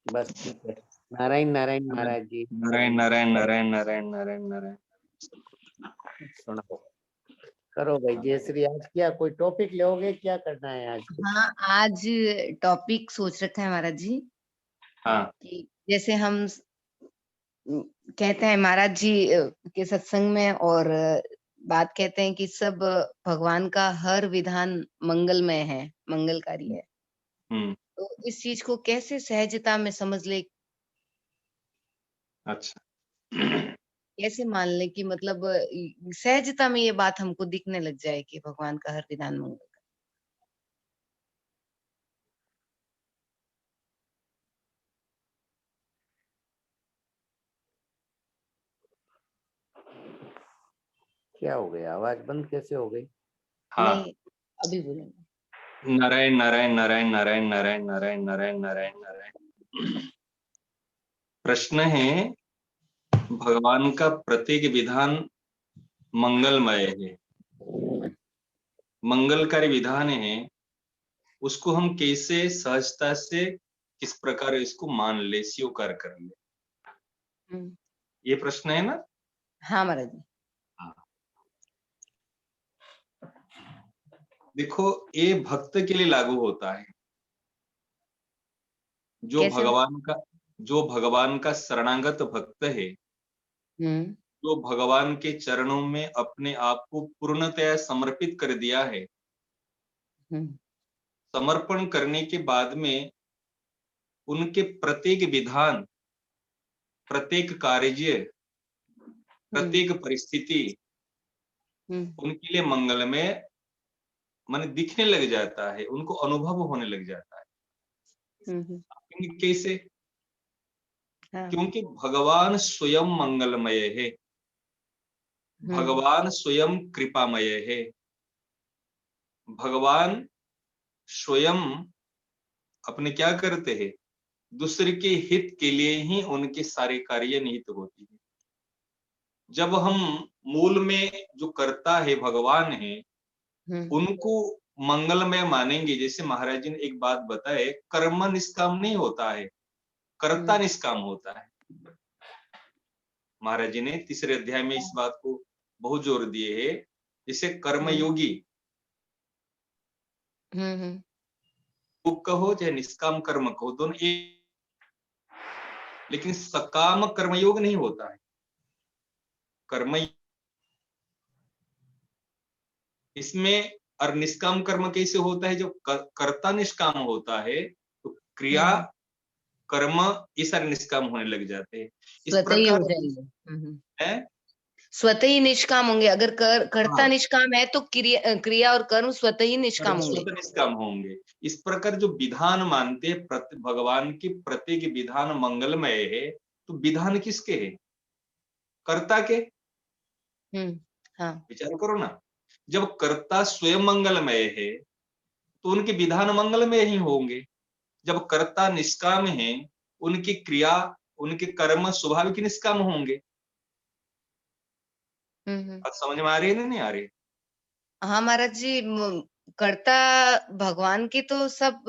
बस ठीक है। नारायण नारायण महाराज जी। नारायण नारायण नारायण नारायण नारायण नारायण। सुनाओ, करो भाई जयश्री। आज क्या कोई टॉपिक लोगे, क्या करना है आज? हाँ, आज टॉपिक सोच रखा है महाराज जी हाँ कि जैसे हम कहते हैं महाराज जी के सत्संग में, और बात कहते हैं कि सब भगवान का हर विधान मंगलमय है, मंगलकारी है। तो इस चीज को कैसे सहजता में समझ ले, अच्छा। कैसे मान ले कि मतलब सहजता में ये बात हमको दिखने लग जाए कि भगवान का हर विधान मंगल का। क्या हो गया, आवाज बंद कैसे हो गई? हाँ, नहीं, अभी बोलेंगे। नारायण नारायण नारायण नारायण नारायण नारायण नारायण नारायण नारायण। प्रश्न है, भगवान का प्रत्येक विधान मंगलमय है, मंगलकारी विधान है, उसको हम कैसे सहजता से किस प्रकार इसको मान ले, स्वीकार कर ले, ये प्रश्न है ना? हाँ महाराज जी। हाँ। देखो, ये भक्त के लिए लागू होता है। जो कैसे? भगवान का शरणागत भक्त है, जो भगवान के चरणों में अपने आप को पूर्णतया समर्पित कर दिया है, समर्पण करने के बाद में उनके प्रत्येक विधान, प्रत्येक कार्य, प्रत्येक परिस्थिति उनके लिए मंगलमय मन दिखने लग जाता है, उनको अनुभव होने लग जाता है। कैसे? हाँ। क्योंकि भगवान स्वयं मंगलमय है, भगवान स्वयं कृपामय है, भगवान स्वयं अपने क्या करते हैं, दूसरे के हित के लिए ही उनके सारे कार्य निहित होती है। जब हम मूल में जो करता है भगवान है, उनको मंगलमय मानेंगे। जैसे महाराज जी ने एक बात बताए, कर्म निष्काम नहीं होता है, कर्ता निष्काम होता है। महाराज जी ने तीसरे अध्याय में इस बात को बहुत जोर दिए है। जैसे कर्मयोगी कहो चाहे निष्काम कर्म कहो, दोनों एक, लेकिन सकाम कर्मयोग नहीं होता है। कर्म इसमें, और निष्काम कर्म कैसे होता है? जो कर्ता निष्काम होता है तो क्रिया कर्म ये सारे निष्काम होने लग जाते हैं। इस स्वतः ही हो प्रकार जाएंगे, स्वतः ही निष्काम होंगे। अगर कर्ता निष्काम है तो क्रिया और कर्म स्वतः ही निष्काम होंगे, स्वतः निष्काम होंगे। इस प्रकार जो विधान मानते भगवान की प्रत्येक विधान मंगलमय है, तो विधान किसके है? कर्ता के। हाँ। विचार करो ना, जब कर्ता स्वयं मंगलमय है तो उनके विधान मंगलमय ही होंगे। जब कर्ता निष्काम है, उनकी क्रिया, उनके कर्म स्वाभाविक निष्काम होंगे। अब समझ में आ रही है ना, नहीं आ रही? हाँ महाराज जी, कर्ता भगवान की तो सब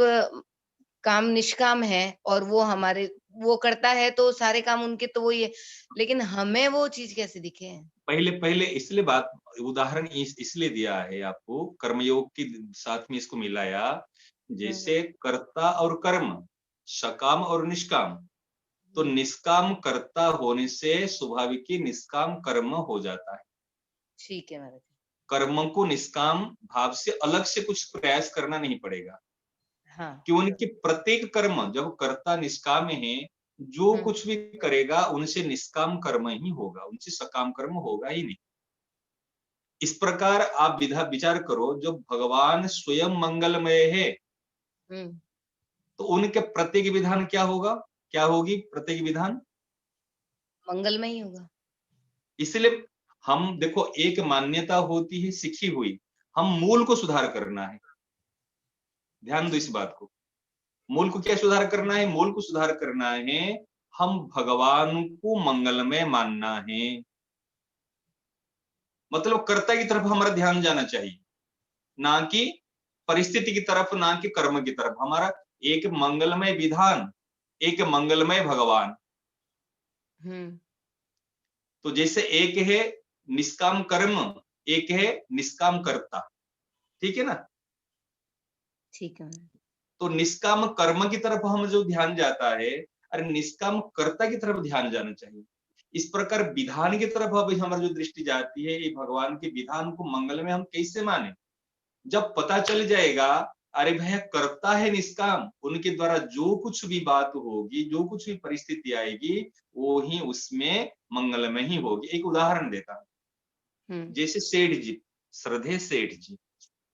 काम निष्काम है, और वो हमारे वो करता है तो सारे काम उनके तो वही है, लेकिन हमें वो चीज कैसे दिखे? पहले इसलिए बात उदाहरण इसलिए दिया है आपको, कर्मयोग के साथ में इसको मिलाया। जैसे कर्ता और कर्म, सकाम और निष्काम, तो निष्काम कर्ता होने से स्वाभाविक ही निष्काम कर्म हो जाता है। ठीक है महाराज। कर्म को निष्काम भाव से अलग से कुछ प्रयास करना नहीं पड़ेगा। हाँ। कि उनके प्रत्येक कर्म, जब कर्ता निष्काम है, जो कुछ भी करेगा उनसे निष्काम कर्म ही होगा, उनसे सकाम कर्म होगा ही नहीं। इस प्रकार आप विचार करो, जो भगवान स्वयं मंगलमय है, तो उनके प्रत्येक विधान क्या होगा, क्या होगी? प्रत्येक विधान मंगलमय ही होगा। इसलिए हम देखो, एक मान्यता होती है सीखी हुई, हम मूल को सुधार करना है। ध्यान दो इस बात को। मूल को क्या सुधार करना है? मूल को सुधार करना है, हम भगवान को मंगलमय मानना है। मतलब कर्ता की तरफ हमारा ध्यान जाना चाहिए, ना कि परिस्थिति की तरफ, ना कि कर्म की तरफ। हमारा एक मंगलमय विधान, एक मंगलमय भगवान। तो जैसे एक है निष्काम कर्म, एक है निष्काम कर्ता, ठीक है ना। ठीक है। तो निष्काम कर्म की तरफ हम जो ध्यान जाता है, अरे निष्काम कर्ता की तरफ ध्यान जाना चाहिए। इस प्रकार विधान की तरफ अभी हमारी जो दृष्टि जाती है, ये भगवान के विधान को मंगल में हम कैसे माने। जब पता चल जाएगा अरे भैया कर्ता है निष्काम, उनके द्वारा जो कुछ भी बात होगी, जो कुछ भी परिस्थिति आएगी, वो ही उसमें मंगलमय ही होगी। एक उदाहरण देता हूं, जैसे सेठ जी, श्रद्धे सेठ जी,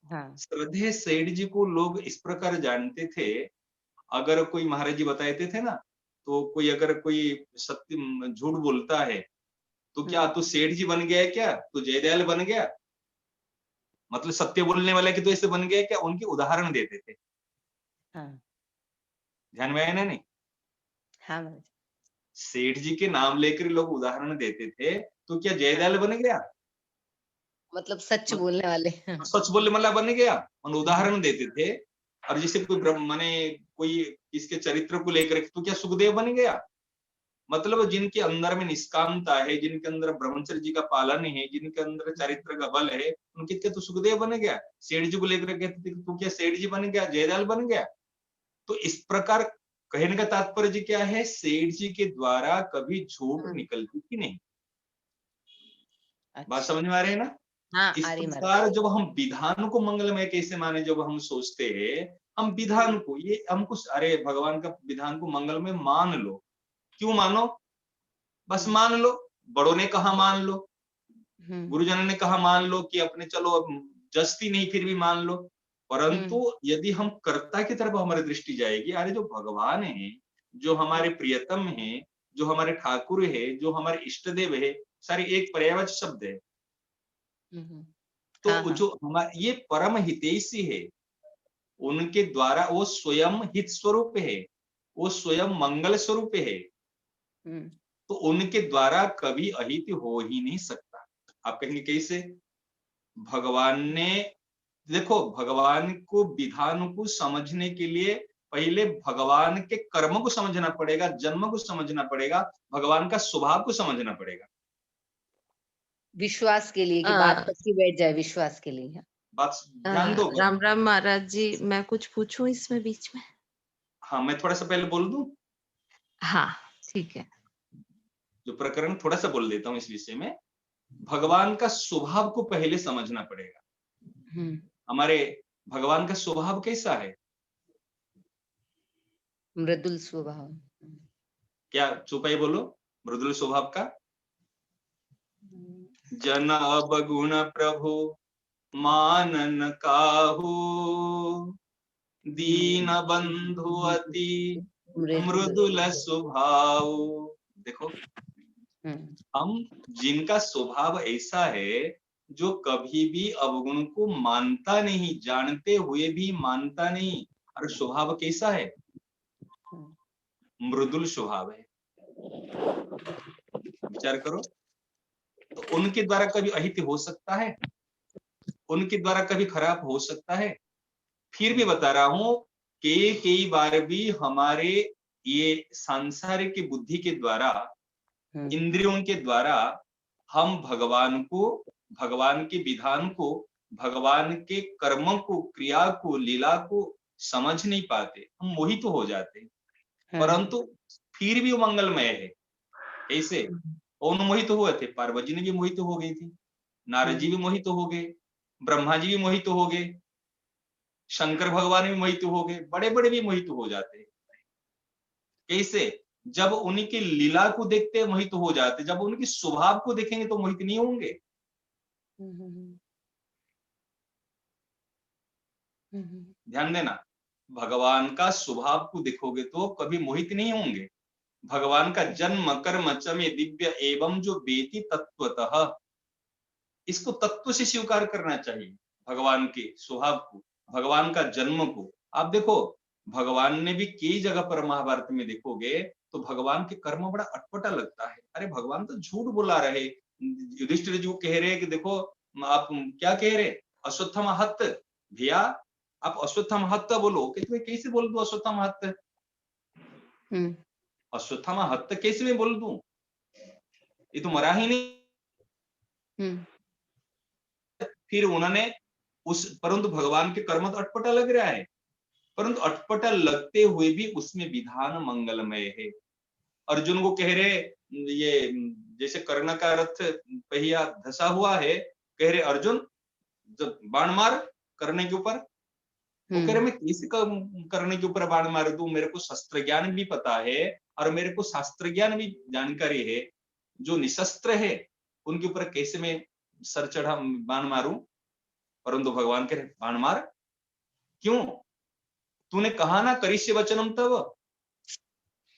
हाँ। श्रद्धे सेठ जी को लोग इस प्रकार जानते थे, अगर कोई महाराज जी बताते थे ना, तो कोई अगर कोई सत्य झूठ बोलता है तो क्या तू सेठ जी बन गया है, क्या तू जयदयाल बन गया, मतलब सत्य बोलने वाला कि तो ऐसे बन गया क्या, उनके उदाहरण देते थे। हाँ। ध्यान में आया ना? नहीं, हाँ महाराज। सेठ जी के नाम लेकर लोग उदाहरण देते थे, तो क्या जयदयाल बन गया, मतलब सच बोलने वाले। सच बोलने वाला बन गया, उन उदाहरण देते थे। और जैसे कोई माने कोई इसके चरित्र को लेकर तो क्या सुखदेव बन गया, मतलब जिनके अंदर में निष्कामता है, जिनके अंदर ब्रह्मचर्य जी का पालन है, जिनके अंदर चरित्र का बल है, उनके क्या तो सुखदेव बन गया। सेठ जी को लेकर कहते थे तो क्या सेठ जी बन गया, जयदयाल बन गया। तो इस प्रकार कहने का तात्पर्य जी क्या है, सेठ जी के द्वारा कभी झूठ निकलती ही नहीं। बात समझ में आ रही है ना? हाँ, इस आ रही प्रकार जब हम विधान को मंगलमय कैसे माने, जब हम सोचते हैं हम विधान को, ये हमको अरे भगवान का विधान को मंगलमय मान लो, क्यों मानो, बस मान लो, बड़ों ने कहा मान लो, गुरुजनों ने कहा मान लो, कि अपने चलो अब जस्ती नहीं फिर भी मान लो। परंतु यदि हम कर्ता की तरफ हमारी दृष्टि जाएगी, अरे जो भगवान है, जो हमारे प्रियतम है, जो हमारे ठाकुर है, जो हमारे इष्ट देव है, सारे एक पर्यायवाची शब्द है। तो हाँ, हाँ। जो हमारे ये परम हितैषी है, उनके द्वारा वो स्वयं हित स्वरूप है, वो स्वयं मंगल स्वरूप है, तो उनके द्वारा कभी अहित हो ही नहीं सकता। आप कहेंगे कैसे? भगवान ने, देखो भगवान को विधान को समझने के लिए पहले भगवान के कर्म को समझना पड़ेगा, जन्म को समझना पड़ेगा, भगवान का स्वभाव को समझना पड़ेगा। विश्वास के लिए कि बात पक्की बैठ जाए, विश्वास के लिए। बात ध्यान दो। राम राम महाराज जी, मैं कुछ पूछूं इसमें बीच में? हाँ, मैं थोड़ा सा पहले बोल दूं। हाँ ठीक है। जो प्रकरण थोड़ा सा बोल देता हूँ इस विषय में। भगवान का स्वभाव को पहले समझना पड़ेगा। हमारे भगवान का स्वभाव कैसा है? मृदुल स्वभाव। क्या चुपाई बोलो, मृदुल स्वभाव का? जन अवगुण प्रभु मानन काहू, दीन बंधु अति मृदुल स्वभाव। देखो, हम जिनका स्वभाव ऐसा है जो कभी भी अवगुण को मानता नहीं, जानते हुए भी मानता नहीं, और स्वभाव कैसा है? मृदुल स्वभाव है। विचार करो, तो उनके द्वारा कभी अहित हो सकता है? उनके द्वारा कभी खराब हो सकता है? फिर भी बता रहा हूं कि कई बार भी हमारे ये सांसारिक की बुद्धि के द्वारा, इंद्रियों के द्वारा हम भगवान को, भगवान के विधान को, भगवान के कर्म को, क्रिया को, लीला को समझ नहीं पाते, हम मोहित तो हो जाते हैं। परंतु फिर भी वो मंगलमय है। कैसे? कौन मोहित हुए थे? पार्वती जी ने भी मोहित हो गई थी, नारद जी भी मोहित हो गए, ब्रह्मा जी भी मोहित हो गए, शंकर भगवान भी मोहित हो गए, बड़े बड़े भी मोहित हो जाते हैं। कैसे? जब उनकी लीला को देखते मोहित हो जाते, जब उनके स्वभाव को देखेंगे तो मोहित नहीं होंगे। ध्यान देना, भगवान का स्वभाव को देखोगे तो कभी मोहित नहीं होंगे। भगवान का जन्म कर्म चमे दिव्य एवं जो बेति तत्वतः, इसको तत्व से स्वीकार करना चाहिए। भगवान के स्वभाव को, भगवान का जन्म को। आप देखो, भगवान ने भी कई जगह पर महाभारत में देखोगे तो भगवान के कर्म बड़ा अटपटा लगता है। अरे भगवान तो झूठ बोला रहे, युधिष्ठिर जी को कह रहे कि देखो आप क्या कह रहे, अश्वत्थामा हत, भैया आप अश्वत्थामा हत बोलो। कहते कैसे बोल दो अश्वत्थामा हत? हम्म अश्वत्थामा हत्या कैसे मैं बोल दूं, ये तो मरा ही नहीं। हम्म फिर उन्होंने उस, परंतु भगवान के कर्म तो अटपटा लग रहा है, परंतु अटपटा लगते हुए भी उसमें विधान मंगलमय है। अर्जुन को कह रहे, ये जैसे कर्ण का रथ पहिया धसा हुआ है, कह रहे अर्जुन जब बाण मार करने के ऊपर। वो कह रहे मैं कैसे करने के ऊपर बाण मार दूं, मेरे को शस्त्र ज्ञान भी पता है और मेरे को शास्त्र ज्ञान भी जानकारी है, जो निशस्त्र है उनके ऊपर कैसे मैं सर चढ़ा बाण मारूं। परंतु भगवान कह रहे बाण मार, क्यों, तूने कहा ना करिष्य वचनम तव,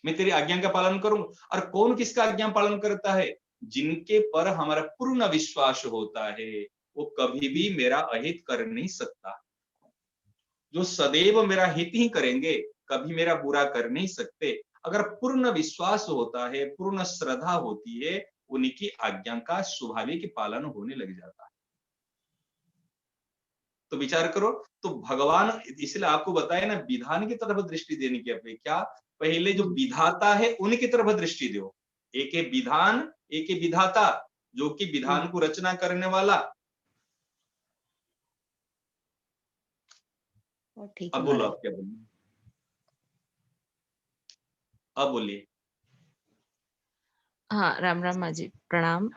मैं तेरी आज्ञा का पालन करूंगा। और कौन किसका आज्ञा पालन करता है, जिनके पर हमारा पूर्ण विश्वास होता है, वो कभी भी मेरा अहित कर नहीं सकता। जो सदैव मेरा हित ही करेंगे, कभी मेरा बुरा कर नहीं सकते। अगर पूर्ण विश्वास होता है, पूर्ण श्रद्धा होती है, उनकी आज्ञा का स्वाभाविक पालन होने लग जाता है। तो विचार करो, तो भगवान इसलिए आपको बताया ना, विधान की तरफ दृष्टि देने की अपेक्षा पहले जो विधाता है उनकी तरफ दृष्टि दो। एक है विधान, एक है विधाता, जो कि विधान को रचना करने वाला। ठीक अब है बोलो, महाराज। आप क्या बोलिए, अब बोलिए। हाँ, राम राम माँ जी, प्रणाम।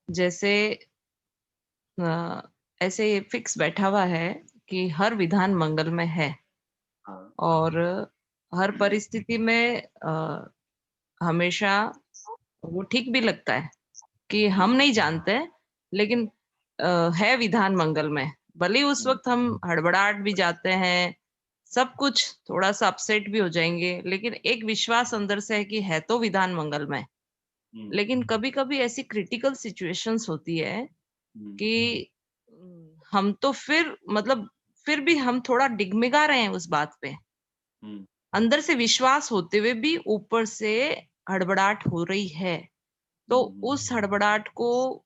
जैसे ऐसे फिक्स बैठा हुआ है कि हर विधान मंगलमय है, हाँ, और हर परिस्थिति में हमेशा वो ठीक भी लगता है कि हम नहीं जानते, लेकिन है विधान मंगलमय। भले ही उस वक्त हम हड़बड़ाहट भी जाते हैं, सब कुछ थोड़ा सा अपसेट भी हो जाएंगे, लेकिन एक विश्वास अंदर से है कि है तो विधान मंगलमय। लेकिन कभी कभी ऐसी क्रिटिकल सिचुएशंस होती है कि हम तो फिर मतलब फिर भी हम थोड़ा डिगमिगा रहे हैं उस बात पे, अंदर से विश्वास होते हुए भी ऊपर से हड़बड़ाहट हो रही है। तो उस हड़बड़ाहट को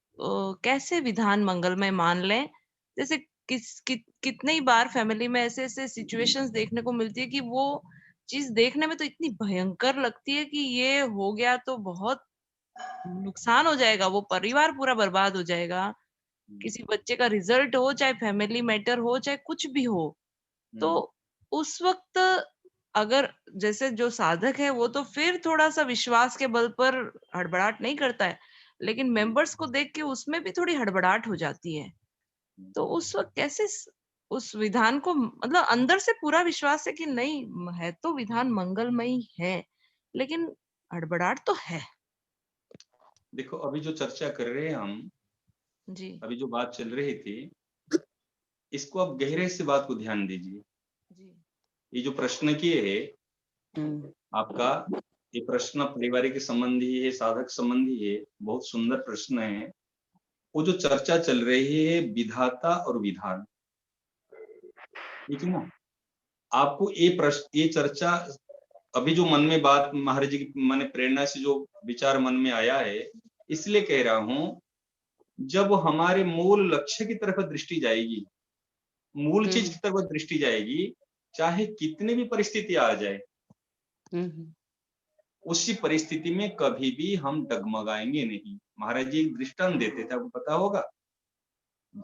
कैसे विधान मंगलमय मान लें? जैसे कितनी ही बार फैमिली में ऐसे ऐसे सिचुएशंस देखने को मिलती है कि वो चीज देखने में तो इतनी भयंकर लगती है कि ये हो गया तो बहुत नुकसान हो जाएगा, वो परिवार पूरा बर्बाद हो जाएगा, किसी बच्चे का रिजल्ट हो, चाहे फैमिली मैटर हो, चाहे कुछ भी हो। तो उस वक्त अगर जैसे जो साधक है वो तो फिर थोड़ा सा विश्वास के बल पर हड़बड़ाहट नहीं करता है, लेकिन मेंबर्स को देख के उसमें भी थोड़ी हड़बड़ाहट हो जाती है। तो उस वक्त कैसे उस विधान को, मतलब अंदर से पूरा विश्वास है कि नहीं है तो विधान मंगलमय है, लेकिन हड़बड़ाहट तो है। देखो अभी जो चर्चा कर रहे हैं हम, जी अभी जो बात चल रही थी, इसको आप गहरे से बात को ध्यान दीजिए। जी ये जो प्रश्न किए है आपका, ये प्रश्न पारिवारिक संबंधी है, साधक संबंधी है, बहुत सुंदर प्रश्न है। वो जो चर्चा चल रही है विधाता और विधान, ठीक है ना। आपको ये प्रश्न, ये चर्चा अभी जो मन में बात महाराज जी की मन प्रेरणा से जो विचार मन में आया है, इसलिए कह रहा हूं, जब हमारे मूल लक्ष्य की तरफ दृष्टि जाएगी, मूल चीज की तरफ दृष्टि जाएगी, चाहे कितनी भी परिस्थिति आ जाए, उसी परिस्थिति में कभी भी हम डगमगाएंगे नहीं। महाराज जी एक दृष्टांत देते थे, आपको पता होगा,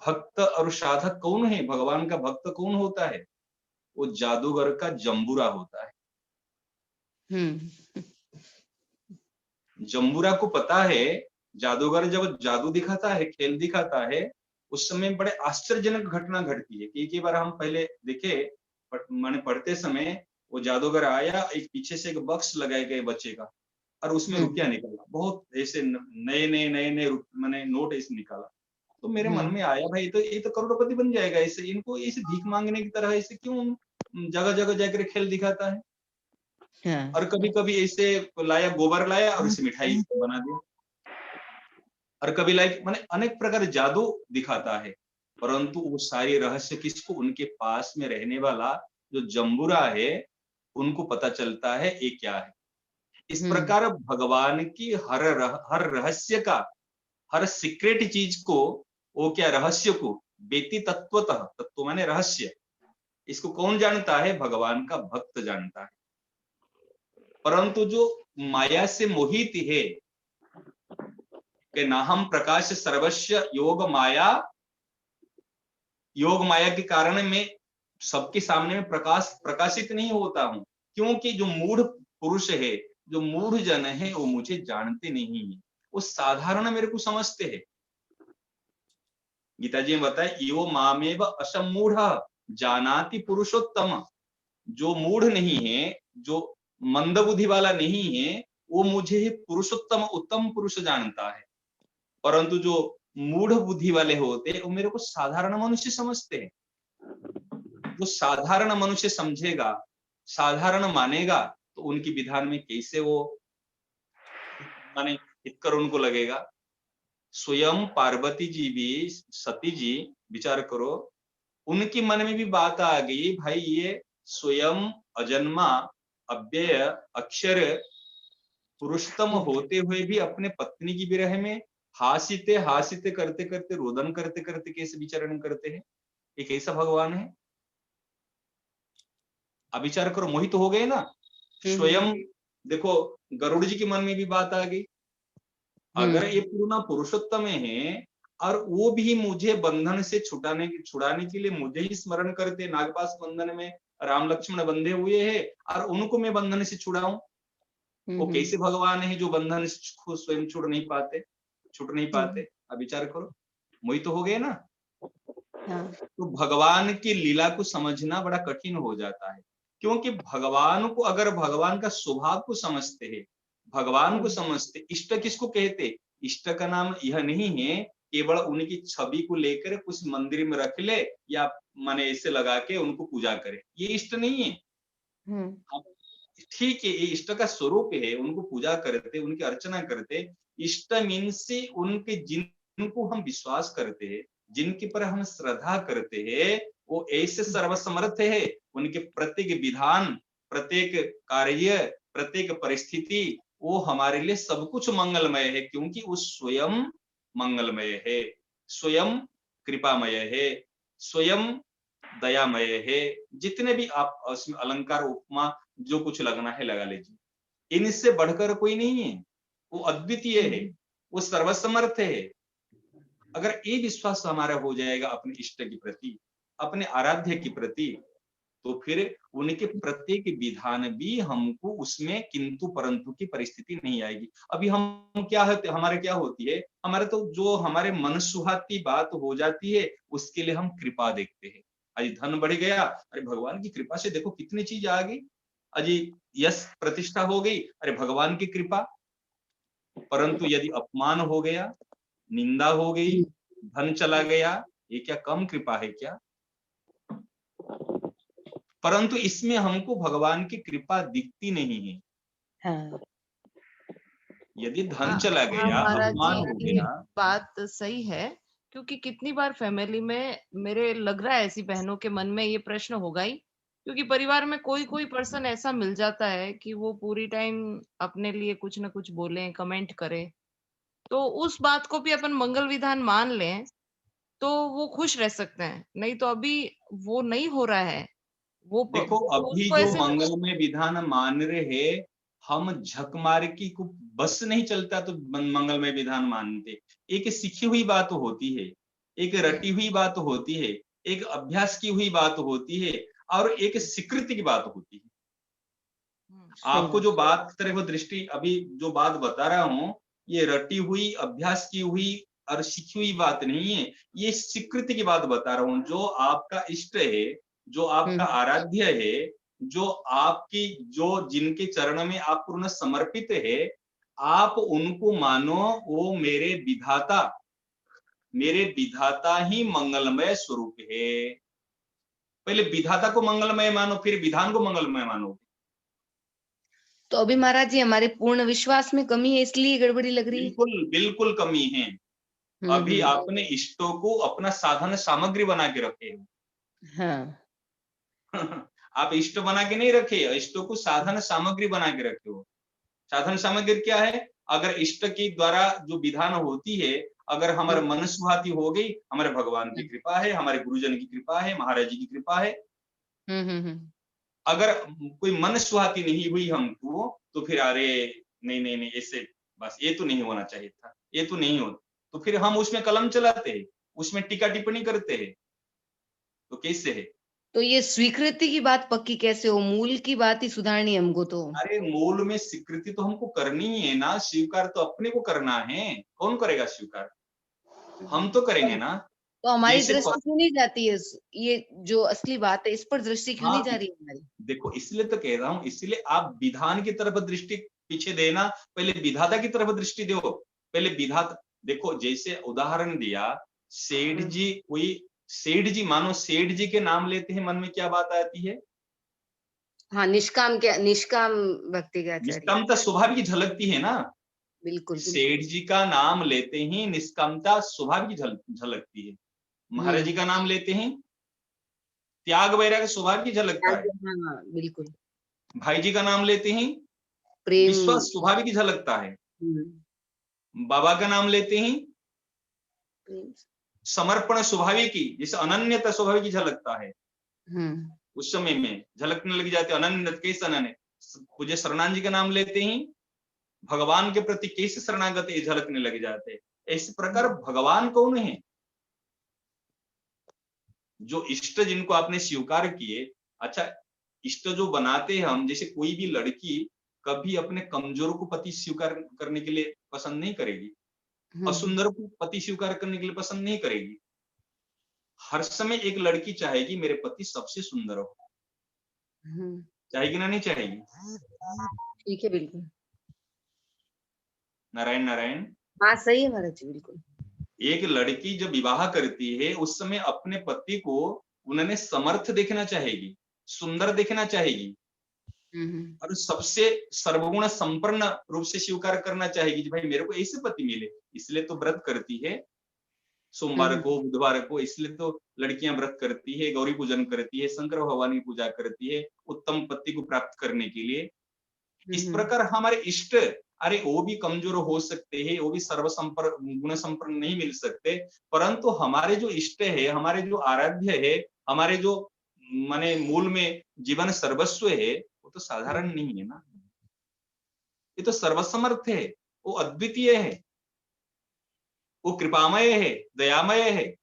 भक्त और साधक कौन है, भगवान का भक्त कौन होता है, वो जादूगर का जंबूरा होता है। जंबूरा को पता है, जादूगर जब जादू दिखाता है, खेल दिखाता है, उस समय बड़े आश्चर्यजनक घटना घटती है। कि एक बार हम पहले देखे, मैंने पढ़ते समय, वो जादूगर आया, एक पीछे से एक बक्स लगाए गए बच्चे का, और उसमें रुपया निकला, बहुत ऐसे नए नए मैंने नोट ऐसे निकाला। तो मेरे मन में आया, भाई ये तो करोड़पति बन जाएगा ऐसे, इनको ऐसे भीख मांगने की तरह ऐसे क्यों जगह जगह जाकर खेल दिखाता है। और कभी कभी ऐसे लाया, गोबर लाया और इसे मिठाई बना दिया, और कभी लाइक मैंने अनेक प्रकार जादू दिखाता है, परंतु वो सारी रहस्य किसको, उनके पास में रहने वाला जो जंबूरा है, उनको पता चलता है ये क्या है। इस प्रकार भगवान की हर रहस्य का, हर सीक्रेट चीज को, वो क्या रहस्य को, बेति तत्वतः, तत्व माने रहस्य, इसको कौन जानता है? भगवान का भक्त जानता है। परंतु जो माया से मोहित है कि नाहम प्रकाश सर्वस्व योग माया के कारण मैं सबके सामने में प्रकाशित नहीं होता हूं, क्योंकि जो मूढ़ पुरुष है, जो मूढ़ जन है, वो मुझे जानते नहीं है, वो साधारण मेरे को समझते हैं। गीता जी में बताए, यो मामेव असमूढ़ जानाति पुरुषोत्तम। जो मूढ़ नहीं है, जो मंदबुद्धि वाला नहीं है, वो मुझे पुरुषोत्तम, उत्तम पुरुष जानता है। परंतु जो मूढ़ बुद्धि वाले होते हैं, वो मेरे को साधारण मनुष्य समझते हैं। जो साधारण मनुष्य समझेगा, साधारण मानेगा, तो उनकी विधान में कैसे वो माने हितकर उनको लगेगा। स्वयं पार्वती जी भी, सती जी, विचार करो, उनके मन में भी बात आ गई, भाई ये स्वयं अजन्मा अव्यय अक्षर पुरुषोत्तम होते हुए भी अपने पत्नी की विरह में हासिते हासिते करते करते, रोदन करते करते कैसे विचरण करते हैं? एक ऐसा भगवान है। अब विचार करो, मोहित हो गए ना। स्वयं देखो, गरुड़ जी के मन में भी बात आ गई, अगर ये पूर्ण पुरुषोत्तम है और वो भी मुझे बंधन से छुड़ाने के लिए मुझे ही स्मरण करते, नागपाश बंधन में राम लक्ष्मण बंधे हुए हैं और उनको मैं बंधन से छुड़ाऊं, वो कैसे भगवान है जो बंधन से खुद स्वयं छूट नहीं पाते? अब विचार करो, मोहित तो हो गए ना। तो भगवान की लीला को समझना बड़ा कठिन हो जाता है, क्योंकि भगवान को, अगर भगवान का स्वभाव को समझते हैं, भगवान को समझते, इष्ट किसको कहते? इष्ट का नाम यह नहीं है केवल उनकी छवि को लेकर कुछ मंदिर में रख ले या माने ऐसे लगा के उनको पूजा करे, ये इष्ट नहीं है। ठीक है, ये इष्ट का स्वरूप है, उनको पूजा करते, उनकी अर्चना करते। इष्ट मीन्स उनके जिनको हम विश्वास करते हैं, जिनके पर हम श्रद्धा करते हैं, वो ऐसे सर्वसमर्थ है, उनके प्रत्येक विधान, प्रत्येक कार्य, प्रत्येक परिस्थिति, वो हमारे लिए सब कुछ मंगलमय है, क्योंकि वो स्वयं मंगलमय है, स्वयं कृपामय है, स्वयं दयामय है। जितने भी आप उसमें अलंकार उपमा जो कुछ लगना है लगा लीजिए, इनसे बढ़कर कोई नहीं है, वो अद्वितीय है, वो सर्वसमर्थ है। अगर ये विश्वास हमारा हो जाएगा अपने इष्ट के प्रति, अपने आराध्य के प्रति, तो फिर उनके प्रत्येक विधान भी हमको उसमें किंतु परंतु की परिस्थिति नहीं आएगी। अभी हम क्या है, हमारे क्या होती है, हमारे तो जो हमारे मन सुहाती बात हो जाती है, उसके लिए हम कृपा देखते हैं। आज धन बढ़ गया, अरे भगवान की कृपा से देखो कितनी चीज आ गई, अजी यश प्रतिष्ठा हो गई, अरे भगवान की कृपा। परंतु यदि अपमान हो गया, निंदा हो गई, धन चला गया, ये क्या कम कृपा है क्या? परंतु इसमें हमको भगवान की कृपा दिखती नहीं है। हाँ। यदि धन चला गया, महाराज अपमान हो जी, ये गया, बात सही है, क्योंकि कितनी बार फैमिली में मेरे लग रहा है ऐसी बहनों के मन में ये प्रश्न होगा ही, क्योंकि परिवार में कोई कोई पर्सन ऐसा मिल जाता है कि वो पूरी टाइम अपने लिए कुछ ना कुछ बोले, कमेंट करे, तो उस बात को भी अपन मंगल विधान मान लें तो वो खुश रह सकते हैं। नहीं तो अभी वो नहीं हो रहा है, देखो तो अभी उसको जो ऐसे मंगलमय विधान मान रहे, हम झक मार की को बस नहीं चलता तो मंगलमय विधान मानते। एक सीखी हुई बात होती है, एक रटी हुई बात होती है, एक अभ्यास की हुई बात होती है, और एक स्वीकृति की बात होती है। आपको जो बात तरफ दृष्टि अभी जो बात बता रहा हूं, ये रटी हुई, अभ्यास की हुई और सीखी हुई बात नहीं है, ये स्वीकृति की बात बता रहा हूं। जो आपका इष्ट है, जो आपका आराध्य है, जो आपकी, जो जिनके चरण में आप पूर्ण समर्पित है, आप उनको मानो वो मेरे विधाता ही मंगलमय स्वरूप है। पहले विधाता को मंगलमय मानो, फिर विधान को मंगलमय मानो। तो अभी महाराज जी हमारे पूर्ण विश्वास में कमी है, इसलिए गड़बड़ी लग रही है। बिल्कुल बिल्कुल कमी है। अभी आपने इष्टों को अपना साधन सामग्री बना के रखे हो। हाँ। आप इष्ट बना के नहीं रखे, इष्टों को साधन सामग्री बना के रखे हो। साधन सामग्री क्या है? अगर इष्ट के द्वारा जो विधान होती है, अगर हमारे मन सुहाती हो गई, हमारे भगवान की कृपा है, हमारे गुरुजन की कृपा है, महाराज जी की कृपा है, अगर कोई मन सुहाती नहीं हुई हमको तो फिर अरे नहीं नहीं नहीं, ऐसे बस ये तो नहीं होना चाहिए था, ये तो नहीं हो, तो फिर हम उसमें कलम चलाते हैं, उसमें टीका टिप्पणी करते हैं, तो कैसे है? तो ये स्वीकृति की बात पक्की कैसे हो? मूल की बात ही सुधारनी है हमको तो। अरे मूल में स्वीकृति तो हमको करनी ही है ना, स्वीकार तो अपने को करना है, कौन करेगा स्वीकार? हम तो करेंगे ना। तो हमारी जैसे दृष्टि क्यों नहीं जाती है? ये जो असली बात है इस पर दृष्टि क्यों नहीं हाँ, जा रही है हमारी? देखो इसलिए तो कह रहा हूं, इसलिए आप विधान की तरफ दृष्टि पीछे देना, पहले विधाता की तरफ दृष्टि दो। पहले विधाता देखो, जैसे उदाहरण दिया सेठ जी, कोई सेठ जी, मानो सेठ जी के नाम लेते हैं, मन में क्या बात आती है? हाँ, निष्काम भक्ति का आचार्य। निष्कामता स्वाभाविक झलकती है ना। बिल्कुल सेठ जी का नाम लेते ही निष्कामता स्वाभाविक झलकती है। महाराज जी का नाम लेते हैं त्याग वैराग्य स्वाभाविक झलकता है। हाँ, बिल्कुल। भाई जी का नाम लेते ही प्रेम। विश्वास स्वाभाविक झलकता है। बाबा का नाम लेते ही प्रेम। समर्पण स्वाभाविक की, जैसे अनन्यता स्वाभाविक की झलकता है। उस समय में झलकने लग जाते अनन्य, कैसे अनन्य? पूज्य शरणानंद जी का नाम लेते ही भगवान के प्रति कैसे शरणागत झलकने लग जाते। इस प्रकार भगवान कौन है? जो इष्ट जिनको आपने स्वीकार किए। अच्छा, इष्ट जो बनाते हैं हम, जैसे कोई भी लड़की कभी अपने कमजोर को पति स्वीकार करने के लिए पसंद नहीं करेगी, असुंदर को पति स्वीकार करने के लिए पसंद नहीं करेगी। हर समय एक लड़की चाहेगी मेरे पति सबसे सुंदर हो, चाहेगी ना? नहीं चाहेगी? ठीक है, बिल्कुल। नारायण नारायण। हाँ, सही है महाराज जी, बिल्कुल। एक लड़की जब विवाह करती है उस समय अपने पति को उन्होंने समर्थ देखना चाहेगी, सुंदर देखना चाहेगी, और सबसे सर्वगुण संपन्न रूप से स्वीकार करना चाहेगी कि भाई मेरे को ऐसे पति मिले। इसलिए तो व्रत करती है सोमवार को, बुधवार को, इसलिए तो लड़कियां व्रत करती है, गौरी पूजन करती है, शंकर भगवान की पूजा करती है उत्तम पति को प्राप्त करने के लिए। इस प्रकार हमारे इष्ट, अरे वो भी कमजोर हो सकते हैं, वो भी सर्वसंपन्न गुण संपन्न नहीं मिल सकते, परंतु हमारे जो इष्ट है, हमारे जो आराध्य है, हमारे जो माने मूल में जीवन सर्वस्व है, वो तो साधारण नहीं है ना। ये तो सर्वसमर्थ है, वो अद्वितीय है, वो कृपामय है, दयामय है,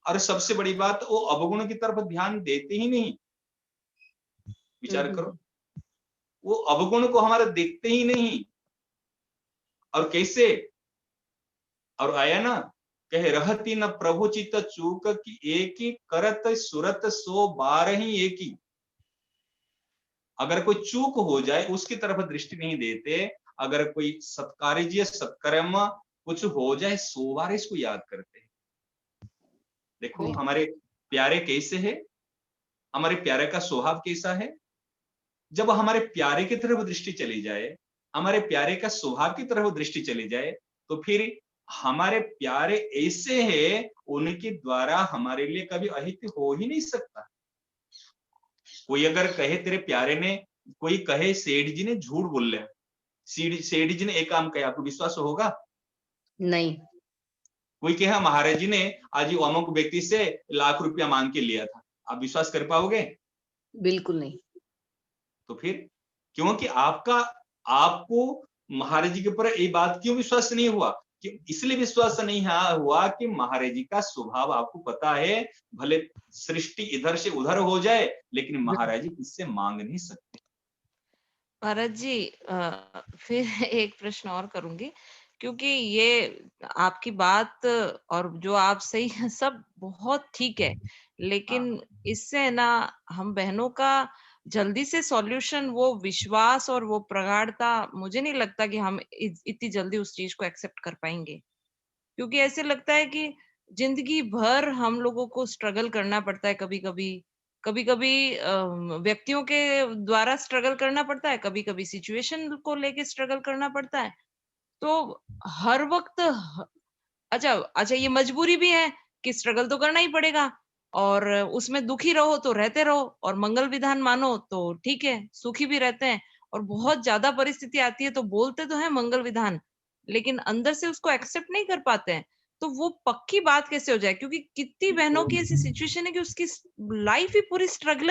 और सबसे बड़ी बात वो अवगुण की तरफ ध्यान देते ही नहीं। विचार करो, वो अवगुण को हमारा देखते ही नहीं। और कैसे? और आया ना, कहे रहती न प्रभु चित चूक की एक ही करत सुरत सो बार ही एक ही। अगर कोई चूक हो जाए उसकी तरफ दृष्टि नहीं देते, अगर कोई सत्कार्य सत्कर्म कुछ हो जाए 100 बार इसको याद करते हैं। देखो हमारे प्यारे कैसे है, हमारे प्यारे का स्वभाव कैसा है। जब हमारे प्यारे की तरफ दृष्टि चली जाए, हमारे प्यारे का स्वभाव की तरफ दृष्टि चली जाए, तो फिर हमारे प्यारे ऐसे हैं उनके द्वारा हमारे लिए कभी अहित हो ही नहीं सकता। कोई अगर कहे तेरे प्यारे ने, कोई कहे सेठ जी ने झूठ बोल रहे, सेठ जी ने एक काम किया, आपको विश्वास होगा? नहीं। कोई कहे महाराज जी ने आज अमुक व्यक्ति से लाख रुपया मांग के लिया था, आप विश्वास कर पाओगे? बिल्कुल नहीं। तो फिर क्योंकि आपको महाराज जी के ऊपर ये बात क्यों विश्वास नहीं हुआ? कि इसलिए विश्वास नहीं हुआ कि महाराज जी का स्वभाव आपको पता है, भले सृष्टि इधर से उधर हो जाए लेकिन महाराज जी इससे मांग नहीं सकते। महाराज जी फिर एक प्रश्न और करूंगी, क्योंकि ये आपकी बात और जो आप सही सब बहुत ठीक है, लेकिन इससे ना हम बहनों का जल्दी से सॉल्यूशन, वो विश्वास और वो प्रगाढ़ता, मुझे नहीं लगता कि हम इतनी जल्दी उस चीज को एक्सेप्ट कर पाएंगे। क्योंकि ऐसे लगता है कि जिंदगी भर हम लोगों को स्ट्रगल करना पड़ता है, कभी कभी व्यक्तियों के द्वारा स्ट्रगल करना पड़ता है, कभी कभी सिचुएशन को लेके स्ट्रगल करना पड़ता है। तो हर वक्त अच्छा ये मजबूरी भी है कि स्ट्रगल तो करना ही पड़ेगा, और उसमें दुखी रहो तो रहते रहो, और मंगल विधान मानो तो ठीक है, सुखी भी रहते हैं। और बहुत ज्यादा परिस्थिति आती है तो बोलते तो है मंगल विधान, लेकिन अंदर से उसको एक्सेप्ट नहीं कर पाते हैं। तो वो पक्की बात कैसे हो जाए? क्योंकि कितनी बहनों की ऐसी सिचुएशन है कि उसकी लाइफ ही पूरी स्ट्रगल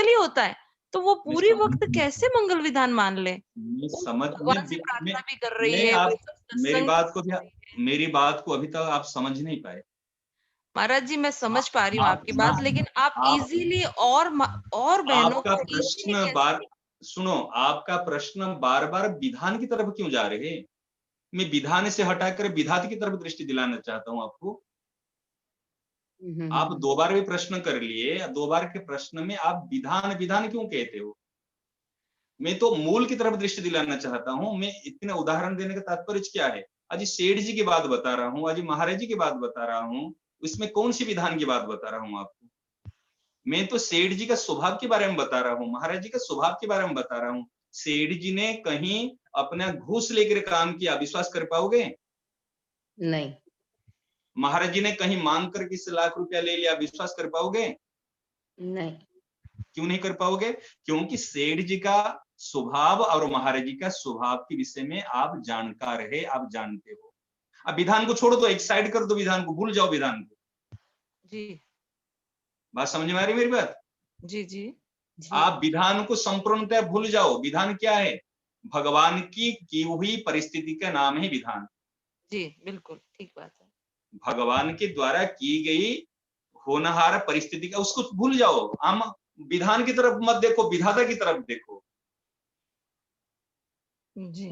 ही होता है, तो वो पूरी वक्त कैसे मंगल विधान मान ले? मैं वो समझ भगवान से में प्रार्थना भी कर रही मैं है, आप वो सब मेरी सत्संग बात को भी भी कर रही है। मेरी बात को अभी तक आप समझ नहीं पाए। महाराज जी, मैं समझ पा रही हूँ आप आपकी बात, लेकिन आप आप इजीली और बहनों आपका को इजीली प्रश्न कैसे? सुनो, आपका प्रश्न बार बार विधान की तरफ क्यों जा रहे हैं? मैं विधान से हटाकर विधात की तरफ दृष्टि दिलाना चाहता हूँ आपको। आप दो बार भी प्रश्न कर लिए, दो बार के प्रश्न में आप विधान विधान क्यों कहते हो? मैं तो मूल की तरफ दृष्टि दिलाना चाहता हूँ। मैं इतने उदाहरण देने का तात्पर्य क्या है? आज सेठ जी की बात बता रहा हूँ, आज महाराज जी की बात बता रहा हूँ, इसमें कौन सी विधान की बात बता रहा हूँ आपको? मैं तो सेठ जी का स्वभाव के बारे में बता रहा हूँ, महाराज जी का स्वभाव के बारे में बता रहा हूँ। सेठ जी ने कहीं अपना घूस लेकर काम किया, विश्वास कर पाओगे? नहीं। महाराज जी ने कहीं मांग कर किसी लाख रुपया ले लिया, विश्वास कर पाओगे? नहीं। क्यों नहीं कर पाओगे? क्योंकि सेठ जी का स्वभाव और महाराज जी का स्वभाव के विषय में आप जानकार है, आप जानते हो। अब विधान को छोड़ो, तो एक साइड कर दो, विधान को भूल जाओ, विधान को। जी बात समझ में आ रही मेरी बात? जी जी आप विधान को संपूर्णतः भूल जाओ। विधान क्या है? भगवान की हुई परिस्थिति का नाम है विधान। जी, बिल्कुल ठीक बात है। भगवान के द्वारा की गई होनहार परिस्थिति का, उसको भूल जाओ। हम विधान की तरफ मत देखो, विधाता की तरफ देखो। जी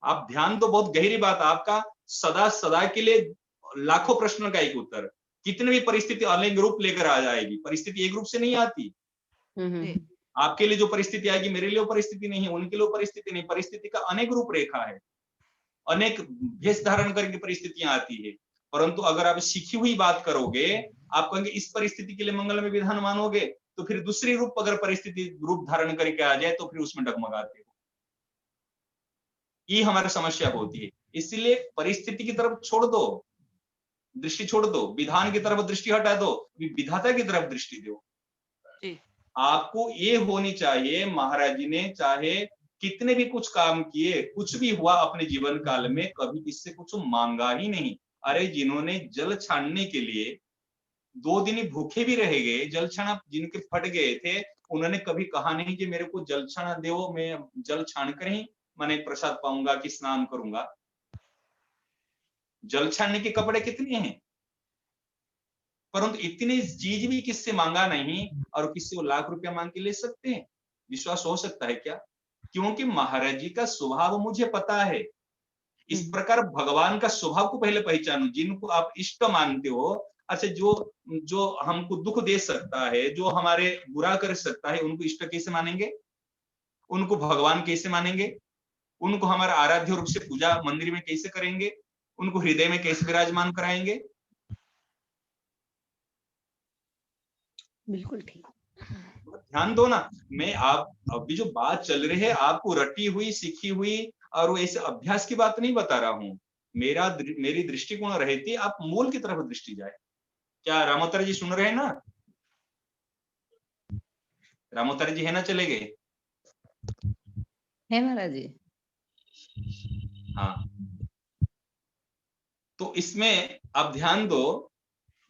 आप ध्यान दो, बहुत गहरी बात। आपका सदा सदा के लिए लाखों प्रश्नों का एक उत्तर। कितनी भी परिस्थिति अलग रूप लेकर आ जाएगी, परिस्थिति एक रूप से नहीं आती। जी आपके लिए जो परिस्थिति आएगी, मेरे लिए वो परिस्थिति नहीं है, उनके लिए वो परिस्थिति नहीं। परिस्थिति का अनेक रूप रेखा है, अनेक भेष धारण करके परिस्थितियां आती है। परंतु अगर आप सीखी हुई बात करोगे, आप कहेंगे इस परिस्थिति के लिए मंगल में विधान मानोगे, तो फिर दूसरी रूप अगर परिस्थिति रूप धारण करके आ जाए, तो फिर उसमें डगमगाते हो। ये हमारी समस्या होती है। इसलिए परिस्थिति की तरफ छोड़ दो, दृष्टि छोड़ दो, विधान की तरफ दृष्टि हटा दो, विधाता की तरफ दृष्टि दो। जी आपको ये होनी चाहिए, महाराज जी ने चाहे कितने भी कुछ काम किए, कुछ भी हुआ अपने जीवन काल में, कभी किससे कुछ मांगा ही नहीं। अरे जिन्होंने जल छानने के लिए 2 दिन ही भूखे भी रह गए, जल छाना जिनके फट गए थे, उन्होंने कभी कहा नहीं कि मेरे को जल छाना दो, मैं जल छान कर ही मैंने प्रसाद पाऊंगा कि स्नान करूंगा। जल छानने के कपड़े कितने हैं, परंतु इतनी चीज भी किससे मांगा नहीं, और किससे वो लाख रुपया मांग के ले सकते हैं? विश्वास हो सकता है क्या? क्योंकि महाराज जी का स्वभाव मुझे पता है। इस प्रकार भगवान का स्वभाव को पहले पहचानो। जिनको आप इष्ट मानते हो, अच्छा, जो जो हमको दुख दे सकता है, जो हमारे बुरा कर सकता है, उनको इष्ट कैसे मानेंगे? उनको भगवान कैसे मानेंगे? उनको हमारा आराध्य रूप से पूजा मंदिर में कैसे करेंगे? उनको हृदय में कैसे विराजमान कराएंगे? बिल्कुल ठीक। ध्यान दो ना। मैं आप अभी जो बात चल रही है, आपको रटी हुई, सीखी हुई और ऐसे अभ्यास की बात नहीं बता रहा हूं। मेरी दृष्टिकोण रहती, आप मूल की तरफ दृष्टि जाए। क्या रामोतर जी सुन रहे हैं ना? रामोतर जी है ना, चले गए? है महाराज जी। हाँ, तो इसमें आप ध्यान दो।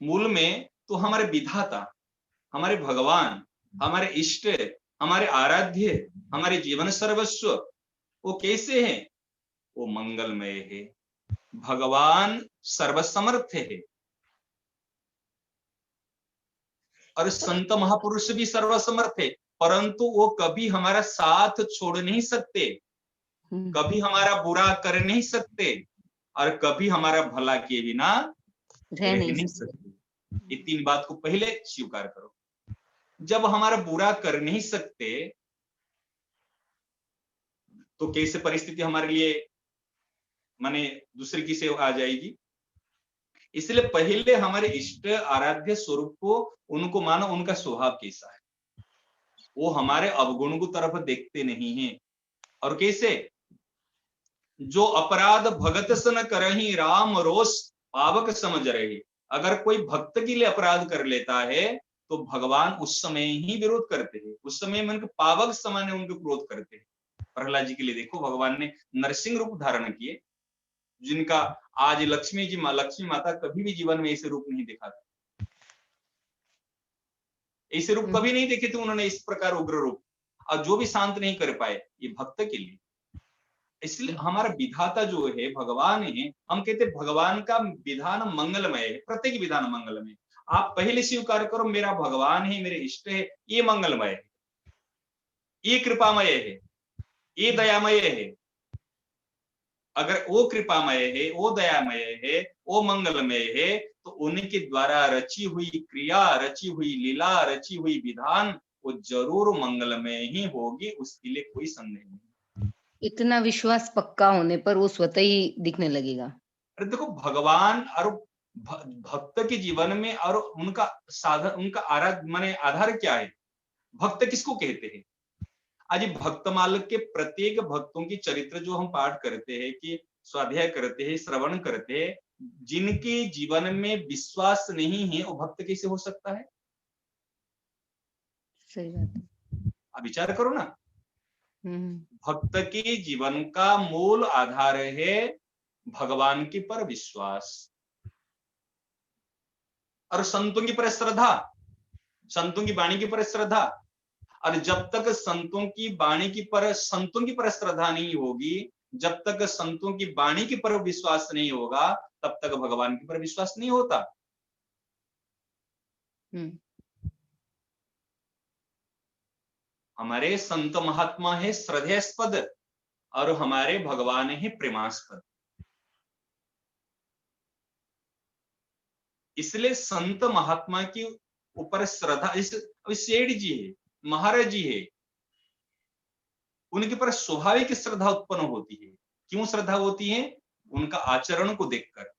मूल में तो हमारे विधाता, हमारे भगवान, हमारे इष्ट, हमारे आराध्य, हमारे जीवन सर्वस्व, वो कैसे हैं? वो मंगलमय है। भगवान सर्वसमर्थ है, और संत महापुरुष भी सर्वसमर्थ है, परंतु वो कभी हमारा साथ छोड़ नहीं सकते, कभी हमारा बुरा कर नहीं सकते, और कभी हमारा भला किए बिना रह रह नहीं नहीं सकते। सकते। ये 3 बात को पहले स्वीकार करो। जब हमारा बुरा कर नहीं सकते, तो कैसे परिस्थिति हमारे लिए माने दूसरे की से आ जाएगी? इसलिए पहले हमारे इष्ट आराध्य स्वरूप को, उनको मानो, उनका स्वभाव कैसा है। वो हमारे अवगुण को तरफ देखते नहीं है। और कैसे? जो अपराध भगत सन करहि राम रोष पावक समझ रहे। अगर कोई भक्त के लिए अपराध कर लेता है, तो भगवान उस समय ही विरोध करते हैं, उस समय में उनके पावक समान उनके क्रोध करते हैं। प्रहलाद जी के लिए देखो, भगवान ने नरसिंह रूप धारण किए, जिनका आज लक्ष्मी माता कभी भी जीवन में ऐसे रूप नहीं दिखा था, ऐसे रूप कभी नहीं देखे थे उन्होंने, इस प्रकार उग्र रूप, और जो भी शांत नहीं कर पाए ये भक्त के लिए। इसलिए हमारा विधाता जो है भगवान है, हम कहते हैं भगवान का विधान मंगलमय है, प्रत्येक विधान मंगलमय। आप पहले स्वीकार करो मेरा भगवान है, मेरे इष्ट है, ये मंगलमय है, ये कृपामय है, ये दयामय है। अगर वो कृपामय है, वो दयामय है, वो मंगलमय है, तो उनके द्वारा रची हुई क्रिया, रची हुई लीला, रची हुई विधान वो जरूर मंगलमय ही होगी, उसके लिए कोई संदेह नहीं। इतना विश्वास पक्का होने पर वो स्वतः ही दिखने लगेगा। अरे देखो भगवान और भक्त के जीवन में और उनका साधन, उनका माने आधार क्या है? भक्त किसको कहते हैं? आज भक्तमाल के प्रत्येक भक्तों की चरित्र जो हम पाठ करते हैं, कि स्वाध्याय करते हैं, श्रवण करते हैं, जिनके जीवन में विश्वास नहीं है वो भक्त कैसे हो सकता है? सही बात है। आप विचार करो ना। भक्त के जीवन का मूल आधार है भगवान के पर विश्वास और संतों की पर श्रद्धा, संतों की वाणी की पर श्रद्धा। और जब तक संतों की वाणी की पर, संतों की पर श्रद्धा नहीं होगी, जब तक संतों की वाणी की पर विश्वास नहीं होगा, तब तक भगवान की पर विश्वास नहीं होता। हमारे संत महात्मा है श्रद्धेस्पद और हमारे भगवान है प्रेमास्पद। इसलिए संत महात्मा की ऊपर श्रद्धा, इस सेठ जी है, महाराज जी है, उनके पर स्वाभाविक श्रद्धा उत्पन्न होती है। क्यों श्रद्धा होती है? उनका आचरण को देखकर,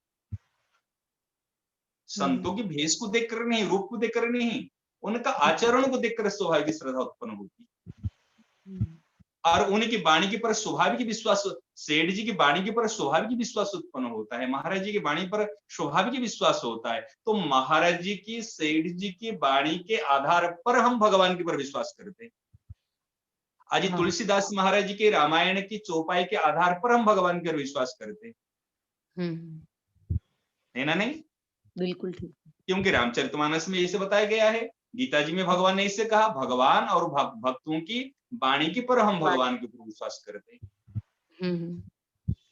संतों की भेष को देखकर नहीं, रूप को देखकर नहीं, उनका आचरण को देखकर स्वाभाविक श्रद्धा उत्पन्न होती है। और उनकी वाणी के पर स्वाभाविक विश्वास, सेठ जी की वाणी के पर स्वाभाविक विश्वास उत्पन्न होता है, महाराज जी की वाणी पर स्वाभाविक विश्वास होता है। तो महाराज जी की, सेठ जी की वाणी के आधार पर हम भगवान के पर विश्वास करते हैं। आज तुलसीदास महाराज जी के रामायण की चौपाई के आधार पर हम भगवान के पर विश्वास करते हैं, है ना? नहीं, बिल्कुल ठीक। क्योंकि रामचरितमानस में इसे बताया गया है, गीता जी में भगवान ने इसे कहा, भगवान और भक्तों की वाणी के पर हम भगवान के ऊपर विश्वास करते हैं।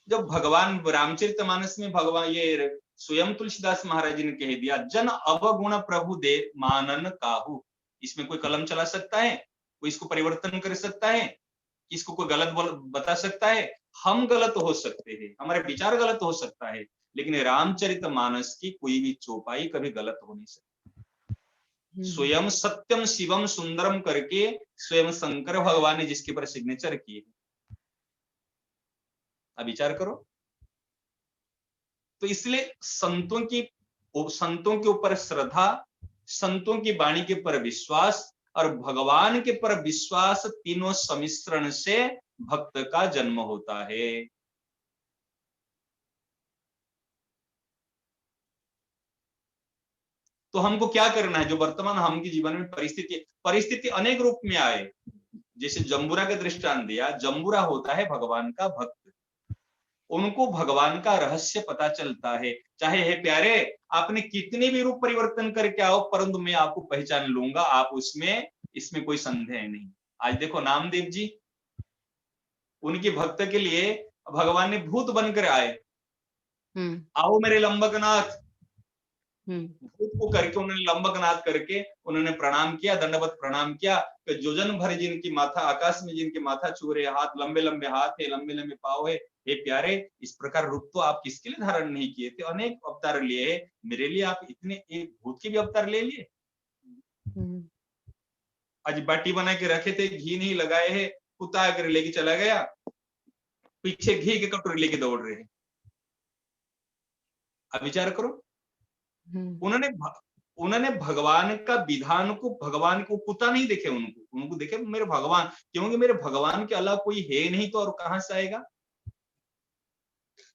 जब भगवान रामचरितमानस में भगवान ये स्वयं तुलसीदास महाराज जी ने कह दिया, जन अवगुण प्रभु दे मानन काहू, इसमें कोई कलम चला सकता है? कोई इसको परिवर्तन कर सकता है? इसको कोई गलत बता सकता है? हम गलत हो सकते हैं, हमारे विचार गलत हो सकता है, लेकिन रामचरितमानस की कोई भी चौपाई कभी गलत हो नहीं सकती। स्वयं सत्यम शिवम सुंदरम करके स्वयं शंकर भगवान ने जिसके पर सिग्नेचर किए, अब विचार करो। तो इसलिए संतों के ऊपर श्रद्धा, संतों की वाणी के पर विश्वास और भगवान के पर विश्वास, तीनों सम्मिश्रण से भक्त का जन्म होता है। तो हमको क्या करना है? जो वर्तमान हम के जीवन में परिस्थिति अनेक रूप में आए, जैसे जम्बूरा का दृष्टांत दिया, जम्बूरा होता है भगवान का भक्त, उनको भगवान का रहस्य पता चलता है। चाहे है प्यारे आपने कितने भी रूप परिवर्तन करके आओ, परंतु मैं आपको पहचान लूंगा, आप इसमें कोई संदेह नहीं। आज देखो नामदेव जी, उनके भक्त के लिए भगवान ने भूत बनकर आए, आओ मेरे लंबकनाथ, भूत को करके उन्होंने लंबकनाथ करके उन्होंने प्रणाम किया, दंडवत प्रणाम किया। कि जोजन भर जिनकी माथा, आकाश में जिनके माथा छू रहे, हाथ लंबे लंबे हाथ है, लंबे लंबे पाव है, हे प्यारे इस प्रकार रूप तो आप किसके लिए धारण नहीं किए थे? अनेक अवतार लिए, मेरे लिए आप इतने एक भूत के भी अवतार ले लिए। आज बाटी बना के रखे थे, घी नहीं लगाए है, कुत्ता आकर लेके चला गया, पीछे घी के कटोरे लेके दौड़ रहे हैं। अब विचार करो, उन्होंने भगवान का विधान को, भगवान को कुत्ता नहीं देखे, उनको देखे मेरे भगवान, क्योंकि मेरे भगवान के अलावा कोई है नहीं, तो और कहां से आएगा?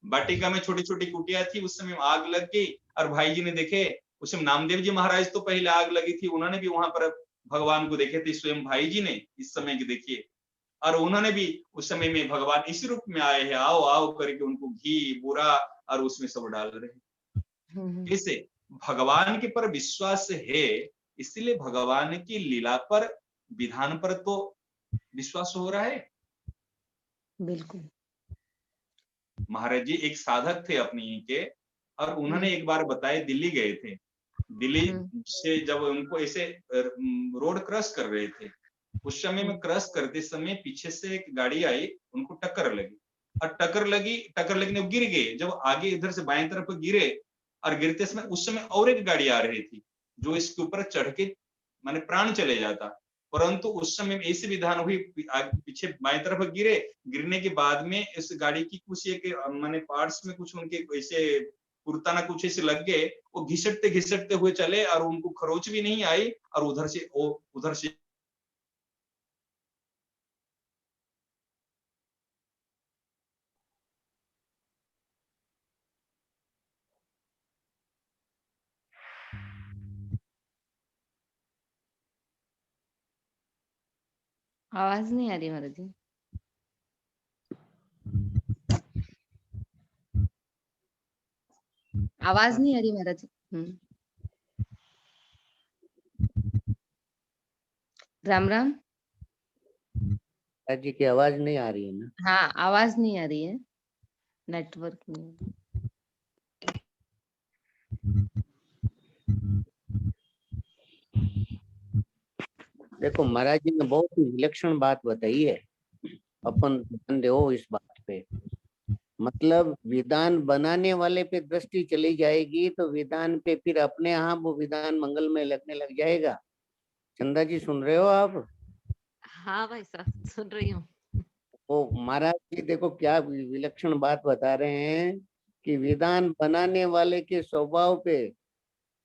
वाटिका में छोटी छोटी कुटिया थी, उस समय आग लग गई, और भाई जी ने देखे, उस समय नामदेव जी महाराज तो पहले आग लगी थी, उन्होंने भी वहां पर भगवान को देखे थे, स्वयं भाई जी ने इस समय की देखिए। और उन्होंने भी उस समय में भगवान इसी रूप में आए हैं, आओ आओ करके उनको घी बूरा और उसमें सब डाल रहे हैं। कैसे? भगवान के पर विश्वास है, इसलिए भगवान की लीला पर, विधान पर तो विश्वास हो रहा है। बिल्कुल। महाराज जी एक साधक थे अपने ही के, और उन्होंने एक बार बताया, दिल्ली गए थे, दिल्ली से जब उनको ऐसे रोड क्रॉस कर रहे थे, उस समय में क्रॉस करते समय पीछे से एक गाड़ी आई, उनको टक्कर लगी, और टक्कर लगने वो गिर गए। जब आगे इधर से बाएं तरफ गिरे, और गिरते समय उस समय और एक गाड़ी आ रही थी जो इसके ऊपर चढ़ के माने प्राण चले जाता, परंतु उस समय में ऐसी विधान हुई, पीछे बाएं तरफ गिरे, गिरने के बाद में इस गाड़ी की कुछ एक माने पार्ट्स में कुछ उनके ऐसे कुर्ताना कुछ ऐसे लग गए, वो घिसटते घिसटते हुए चले, और उनको खरोच भी नहीं आई, और उधर से आवाज नहीं आ रही महाराज जी। आवाज नहीं आ रही महाराज जी। राम राम। जी की आवाज नहीं आ रही है ना? हाँ, आवाज नहीं आ रही है, नेटवर्क नहीं। देखो महाराज जी ने बहुत ही विलक्षण बात बताई है, अपन ध्यान दो इस बात पे। मतलब विधान बनाने वाले पे दृष्टि चली जाएगी तो विधान पे फिर अपने आप वो विधान मंगलमय लगने लग जाएगा। चंदा जी सुन रहे हो आप? हाँ भाई साहब, सुन रही हूँ। वो महाराज जी देखो क्या विलक्षण बात बता रहे हैं कि विधान बनाने वाले के स्वभाव पे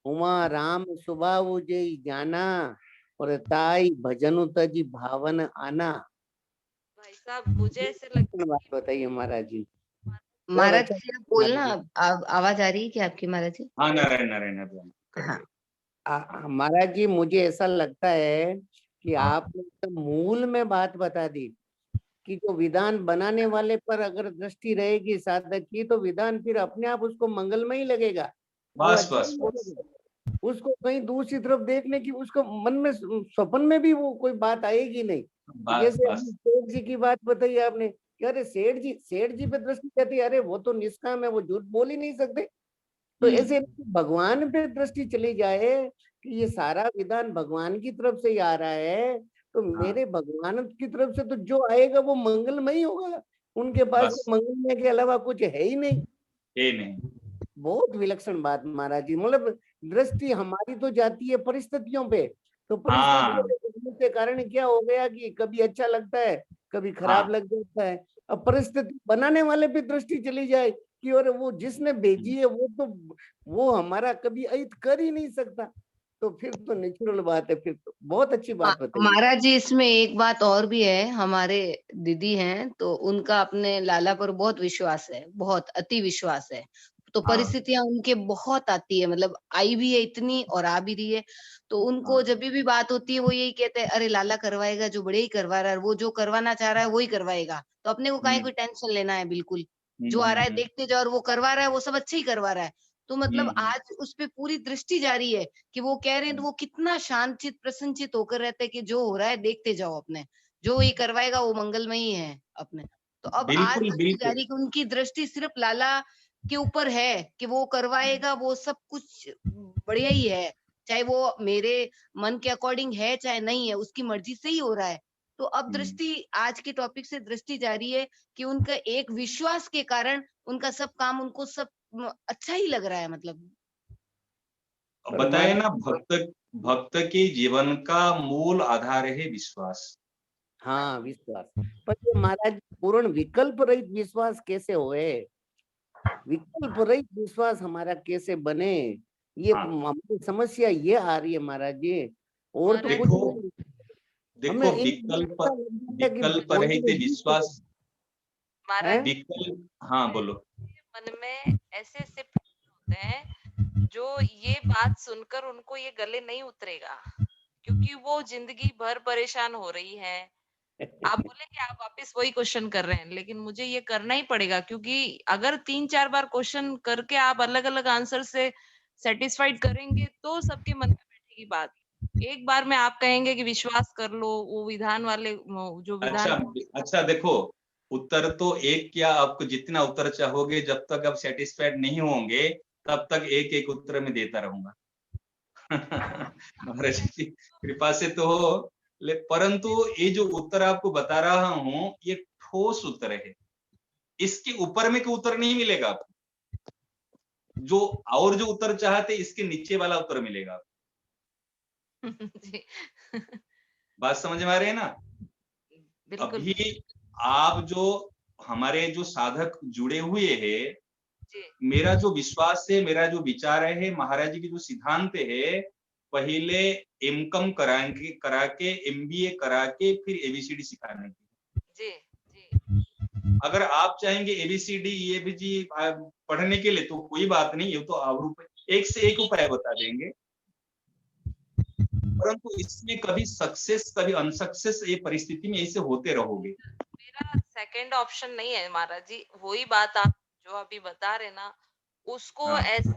उमा राम स्वभाव जय जाना, और ताई भजनु तजी भावन आना। भाई साहब मुझे ऐसे लगता बात है बताइए महाराज जी। महाराज जी आप बोलना, आवाज आ रही है क्या आपकी महाराज जी? हाँ, नारायण नारायण। हाँ। महाराज जी मुझे ऐसा लगता है कि आपने तो मूल में बात बता दी कि जो विधान बनाने वाले पर अगर दृष्टि रहेगी साधक की, तो विधान फिर अपने आप उसको मंगलमय लगेगा। वो बस अच्छा बस ही बस। लगेगा। उसको कहीं दूसरी तरफ देखने की उसको मन में स्वप्न में भी वो कोई बात आएगी नहीं। जैसे अभी सेठ जी की बात बताई आपने कि अरे सेठ जी पे दृष्टि कहती है, अरे वो तो निष्काम है, वो झूठ बोल ही नहीं सकते। तो ऐसे भगवान पे दृष्टि चली जाए कि ये सारा विधान भगवान की तरफ से ही आ रहा है, तो मेरे भगवान की तरफ से तो जो आएगा वो मंगलमय होगा। उनके पास बस। मंगलमय के अलावा कुछ है ही नहीं। है नहीं। बहुत विलक्षण बात महाराज जी। मतलब दृष्टि हमारी तो जाती है परिस्थितियों पे, तो परिस्थितियों के कारण क्या हो गया कि कभी अच्छा लगता है, कभी खराब लग जाता है। अब परिस्थिति बनाने वाले पे दृष्टि चली जाए कि और वो जिसने भेजी है वो हमारा कभी अहित कर ही नहीं सकता, तो फिर तो नेचुरल बात है। फिर तो बहुत अच्छी बात बताई महाराज जी इसमें एक बात और भी है, हमारे दीदी हैं तो उनका अपने लाला पर बहुत विश्वास है, बहुत अति विश्वास है। तो परिस्थितियां उनके बहुत आती है, मतलब आई भी है इतनी और आ भी रही है। तो उनको जब भी बात होती है वो यही कहते हैं, अरे लाला करवाएगा, जो बड़े ही करवा रहा है, वो जो करवाना चाह रहा है वो ही करवाएगा, तो अपने को काहे कोई टेंशन लेना है। बिल्कुल जो आ रहा है देखते जाओ, और वो करवा रहा है वो सब अच्छा ही करवा रहा है। तो मतलब आज उस पे पूरी दृष्टि जारी है कि वो कह रहे हैं, तो वो कितना शांतचित प्रसन्नचित होकर रहते हैं कि जो हो रहा है देखते जाओ, अपने जो ये करवाएगा वो मंगलमय ही है अपने। तो अब आज दृष्टि जारी कि उनकी दृष्टि सिर्फ लाला के ऊपर है कि वो करवाएगा, वो सब कुछ बढ़िया ही है, चाहे वो मेरे मन के अकॉर्डिंग है चाहे नहीं है, उसकी मर्जी से ही हो रहा है। तो अब दृष्टि, आज के टॉपिक से दृष्टि जारी है कि उनका एक विश्वास के कारण उनका सब काम, उनको सब अच्छा ही लग रहा है। मतलब बताए ना, भक्त के जीवन का मूल आधार है विश्वास। हाँ विश्वास। पर ये महाराज पूर्ण विकल्प रहित विश्वास कैसे होए? विकल्प रहित विश्वास हमारा कैसे बने? ये हमारी समस्या ये आ रही है महाराज जी, और तो कुछ देखो विकल्प रहित विश्वास। विकल्प, हाँ बोलो। मन में ऐसे ऐसे होते हैं जो ये बात सुनकर उनको ये गले नहीं उतरेगा, क्योंकि वो जिंदगी भर परेशान हो रही है, आप बोले कि आप वापस वही क्वेश्चन कर रहे हैं, लेकिन मुझे ये करना ही पड़ेगा, क्योंकि अगर 3-4 बार क्वेश्चन करके आप अलग अलग आंसर से सेटिस्फाइड करेंगे तो सबके मन में बैठेगी बात। एक बार में आप कहेंगे कि विश्वास कर लो, वो विधान वाले जो अच्छा विधान अच्छा, देखो उत्तर तो एक, क्या आपको जितना उत्तर चाहोगे, जब तक आप सेटिस्फाइड नहीं होंगे तब तक एक एक उत्तर में देता रहूंगा। महाराज की कृपा से तो हो, परंतु ये जो उत्तर आपको बता रहा हूं ये ठोस उत्तर है, इसके ऊपर में कोई उत्तर नहीं मिलेगा आपको। जो और जो उत्तर चाहते इसके नीचे वाला उत्तर मिलेगा आपको। जी। बात समझ में आ रही है ना? बिल्कुल अभी आप जो हमारे जो साधक जुड़े हुए हैं, जी। मेरा जो विश्वास है, मेरा जो विचार है, महाराज जी की जो सिद्धांत है, पहले एमकॉम करा के एमबीए करा के फिर एबीसीडी सिखाने की। जी जी। अगर आप चाहेंगे एबीसीडी एबीजी पढ़ने के लिए तो कोई बात नहीं, ये तो आप एक से एक उपाय बता देंगे, परंतु इसमें कभी सक्सेस कभी अनसक्सेस ये परिस्थिति में ऐसे होते रहोगे। मेरा सेकंड ऑप्शन नहीं है महाराज जी, वही बात आप जो अभी बता रहे ना, उसको हाँ। ऐसी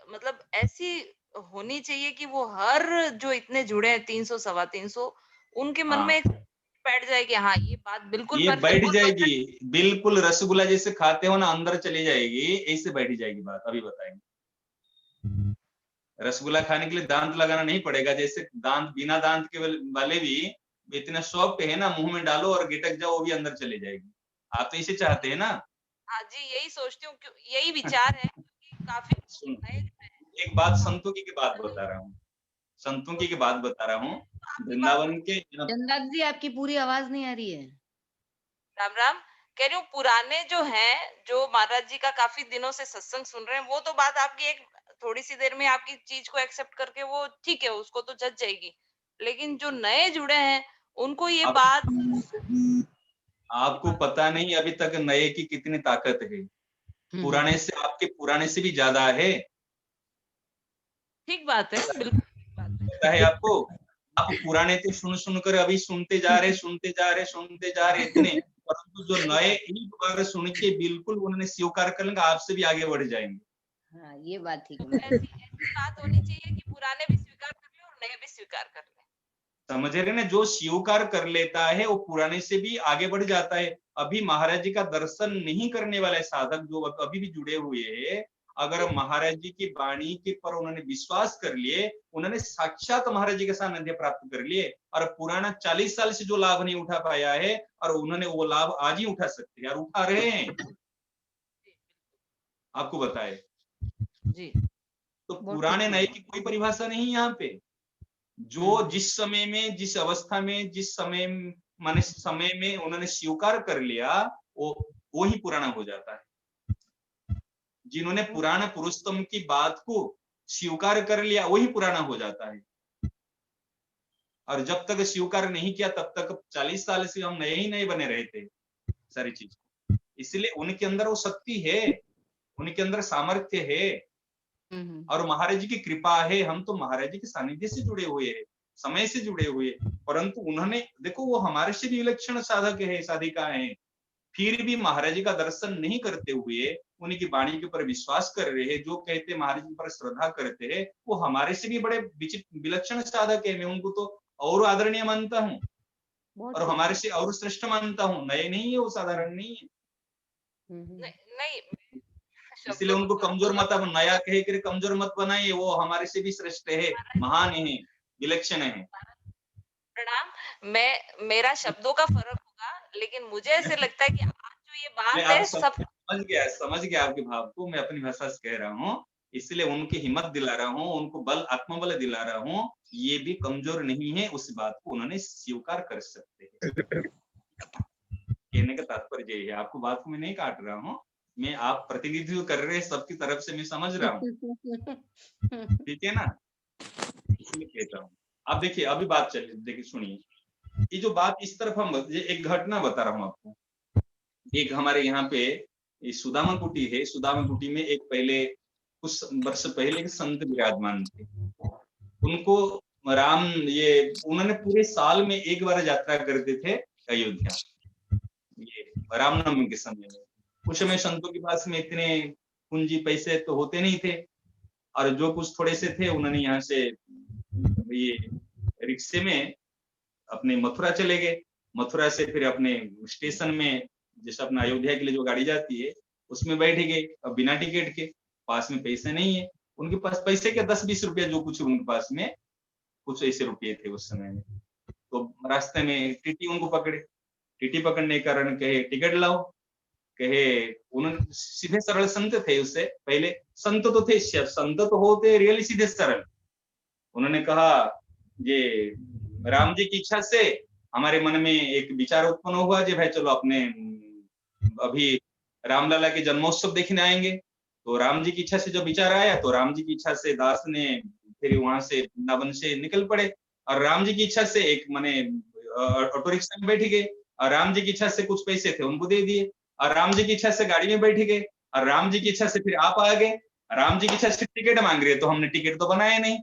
मतलब ऐसी होनी चाहिए कि वो हर जो इतने जुड़े हैं 300 सवा 300 उनके मन हाँ। में एक बैठ जाए कि हाँ ये बात बिल्कुल ये बैठ परफेक्ट जाएगी, बिल्कुल रसगुल्ला जैसे खाते हो ना अंदर चली जाएगी, ऐसे बैठ जाएगी बात। अभी बताएंगे, रसगुल्ला खाने के लिए दांत लगाना नहीं पड़ेगा, जैसे दांत बिना दांत के वाले भी इतने सॉफ्ट है ना, मुंह में डालो और गिटक जाओ वो भी अंदर चली जाएगी। आप तो इसे चाहते हैं ना? हाँ जी, यही सोचती हूँ, यही विचार है कि काफी सुन, नए एक बात संतों की बात बता रहा हूँ, संतों की बात बता रहा हूँ। वृंदावन के चंदाक जी आपकी पूरी आवाज नहीं आ रही है। राम राम कह रही हूँ, पुराने जो हैं जो महाराज जी का काफी दिनों से सत्संग सुन रहे हैं, वो तो बात आपकी एक थोड़ी सी देर में आपकी चीज को एक्सेप्ट करके वो ठीक है, उसको तो जच जाएगी, लेकिन जो नए जुड़े हैं उनको ये आप, बात आपको पता नहीं अभी तक नए की कितनी ताकत है, पुराने से आपके पुराने से भी ज्यादा है। ठीक बात है, बिल्कुल ठीक बात है। पता है आपको? आप पुराने थे सुन कर अभी सुनते जा रहे इतने, परंतु जो नए एक बार सुन के बिल्कुल उन्होंने स्वीकार कर लेंगे, आपसे भी आगे बढ़ जाएंगे। हाँ ये बात ठीक तो है। ऐसी ऐसी बात होनी चाहिए कि पुराने भी स्वीकार कर ले और नए भी स्वीकार कर ले। समझ रहे ना? जो स्वीकार कर लेता है वो पुराने से भी आगे बढ़ जाता है। अभी महाराज जी का दर्शन नहीं करने वाले साधक जो अभी भी जुड़े हुए हैं, अगर महाराज जी की वाणी के पर उन्होंने विश्वास कर लिए, उन्होंने साक्षात महाराज जी के सानिध्य प्राप्त कर लिए, और पुराना 40 साल से जो लाभ नहीं उठा पाया है और उन्होंने वो लाभ आज ही उठा सकते हैं और उठा रहे हैं, आपको बताए। जी तो पुराने नए की कोई परिभाषा नहीं यहाँ पे। जो जिस समय में, जिस अवस्था में, जिस समय माने समय में उन्होंने स्वीकार कर लिया, वो ही पुराना हो जाता है। जिन्होंने पुराना पुरुषोत्तम की बात को स्वीकार कर लिया वही पुराना हो जाता है, और जब तक स्वीकार नहीं किया तब तक 40 साल से हम नए ही नए बने रहे थे सारी चीज। इसलिए उनके अंदर वो शक्ति है, उनके अंदर सामर्थ्य है, और महाराज जी की कृपा है। हम तो महाराज जी के सानिध्य से जुड़े हुए हैं, समय से जुड़े हुए, परंतु उन्होंने देखो वो हमारे से भी विलक्षण साधक है, साधिका है, फिर भी महाराज जी का दर्शन नहीं करते हुए उनकी वाणी के ऊपर विश्वास कर रहे हैं, जो कहते महाराज जी पर श्रद्धा करते हैं, वो हमारे से भी बड़े विलक्षण साधक है। मैं उनको तो और आदरणीय मानता हूँ और हमारे से और श्रेष्ठ मानता हूँ। नए नहीं है वो, साधारण नहीं है। नहीं इसलिए उनको कमजोर मत, अब नया कहे कर कमजोर मत बनाइए, वो हमारे से भी श्रेष्ठ है, महान है, विलक्षण है। प्रणाम। मेरा शब्दों का फर्क होगा, लेकिन मुझे ऐसे लगता है कि आज जो ये बात है सब समझ गया आपके भाव को। मैं अपनी भाषा से कह रहा हूँ, इसलिए उनकी हिम्मत दिला रहा हूँ, उनको बल आत्मबल दिला रहा हूँ। ये भी कमजोर नहीं है, उस बात को उन्होंने स्वीकार कर सकते हैं। कहने का तात्पर्य ये है, आपको बात को मैं नहीं काट रहा हूँ, मैं आप प्रतिनिधित्व कर रहे हैं सबकी तरफ से, मैं समझ रहा हूँ, ठीक है ना? इसलिए कहता हूँ। अब देखिए, अभी बात चलिए, देखिए सुनिए, ये जो बात इस तरफ हम, ये एक घटना बता रहा हूँ आपको। एक हमारे यहाँ पे सुदामा कुटी है, सुदामा कुटी में एक पहले कुछ वर्ष पहले एक संत विराजमान थे। उनको राम, ये उन्होंने पूरे साल में एक बार यात्रा करते थे, अयोध्या, ये रामनवमी के समय में। उस समय संतों के पास में इतने पूंजी पैसे तो होते नहीं थे, और जो कुछ थोड़े से थे उन्होंने यहाँ से ये रिक्शे में अपने मथुरा चले गए। मथुरा से फिर अपने स्टेशन में, जैसे अपना अयोध्या के लिए जो गाड़ी जाती है उसमें बैठ गए। अब बिना टिकट के, पास में पैसे नहीं है उनके पास, पैसे के 10-20 रुपया जो कुछ उनके पास में कुछ ऐसे रुपये थे उस समय में। तो रास्ते में टीटी उनको पकड़े, टीटी पकड़ने के कारण कहे टिकट लाओ, कहे उन्होंने सीधे सरल संत थे, उससे पहले संत तो थे, संत तो होते रियली सीधे सरल। उन्होंने कहा ये राम जी की इच्छा से हमारे मन में एक विचार उत्पन्न हुआ जो भाई चलो अपने अभी रामलला के जन्मोत्सव देखने आएंगे। तो राम जी की इच्छा से जब विचार आया तो राम जी की इच्छा से दास ने फिर वहां से वृंदावन से निकल पड़े, और राम जी की इच्छा से एक माने ऑटो रिक्शा में बैठ गए, और राम जी की इच्छा से कुछ पैसे थे उनको दे दिए, और राम जी की इच्छा से गाड़ी में बैठ गए, और राम जी की इच्छा से फिर आप आ गए। राम जी की इच्छा से टिकट मांग रहे, तो हमने टिकट तो बनाया नहीं।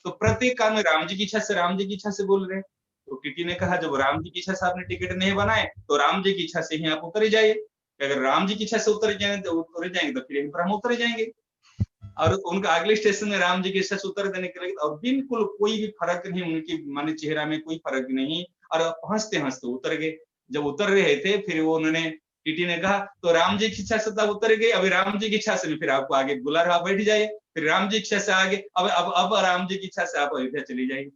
तो प्रत्येक काम में राम जी की इच्छा से, राम जी की इच्छा से बोल रहे। तो टीटी ने कहा जब राम जी की इच्छा से आपने टिकट नहीं बनाए तो राम जी की इच्छा से ही आप उतर जाइए। अगर राम जी की इच्छा से उतर जाएंगे तो फिर यहीं पर हम उतर जाएंगे। और उनका अगले स्टेशन में राम जी की इच्छा से उतर देने के लिए, और बिल्कुल कोई भी फर्क नहीं, उनकी माने चेहरा में कोई फर्क नहीं, और हंसते हंसते उतर गए। जब उतर रहे थे फिर वो उन्होंने, टीटी ने कहा तो राम जी की इच्छा से तब उतर गए, अभी राम जी की इच्छा से भी फिर आपको आगे बुला रहा, बैठ जाइए। फिर राम जी की इच्छा से आगे, अब राम जी की इच्छा से आप अयोध्या चली जाइए।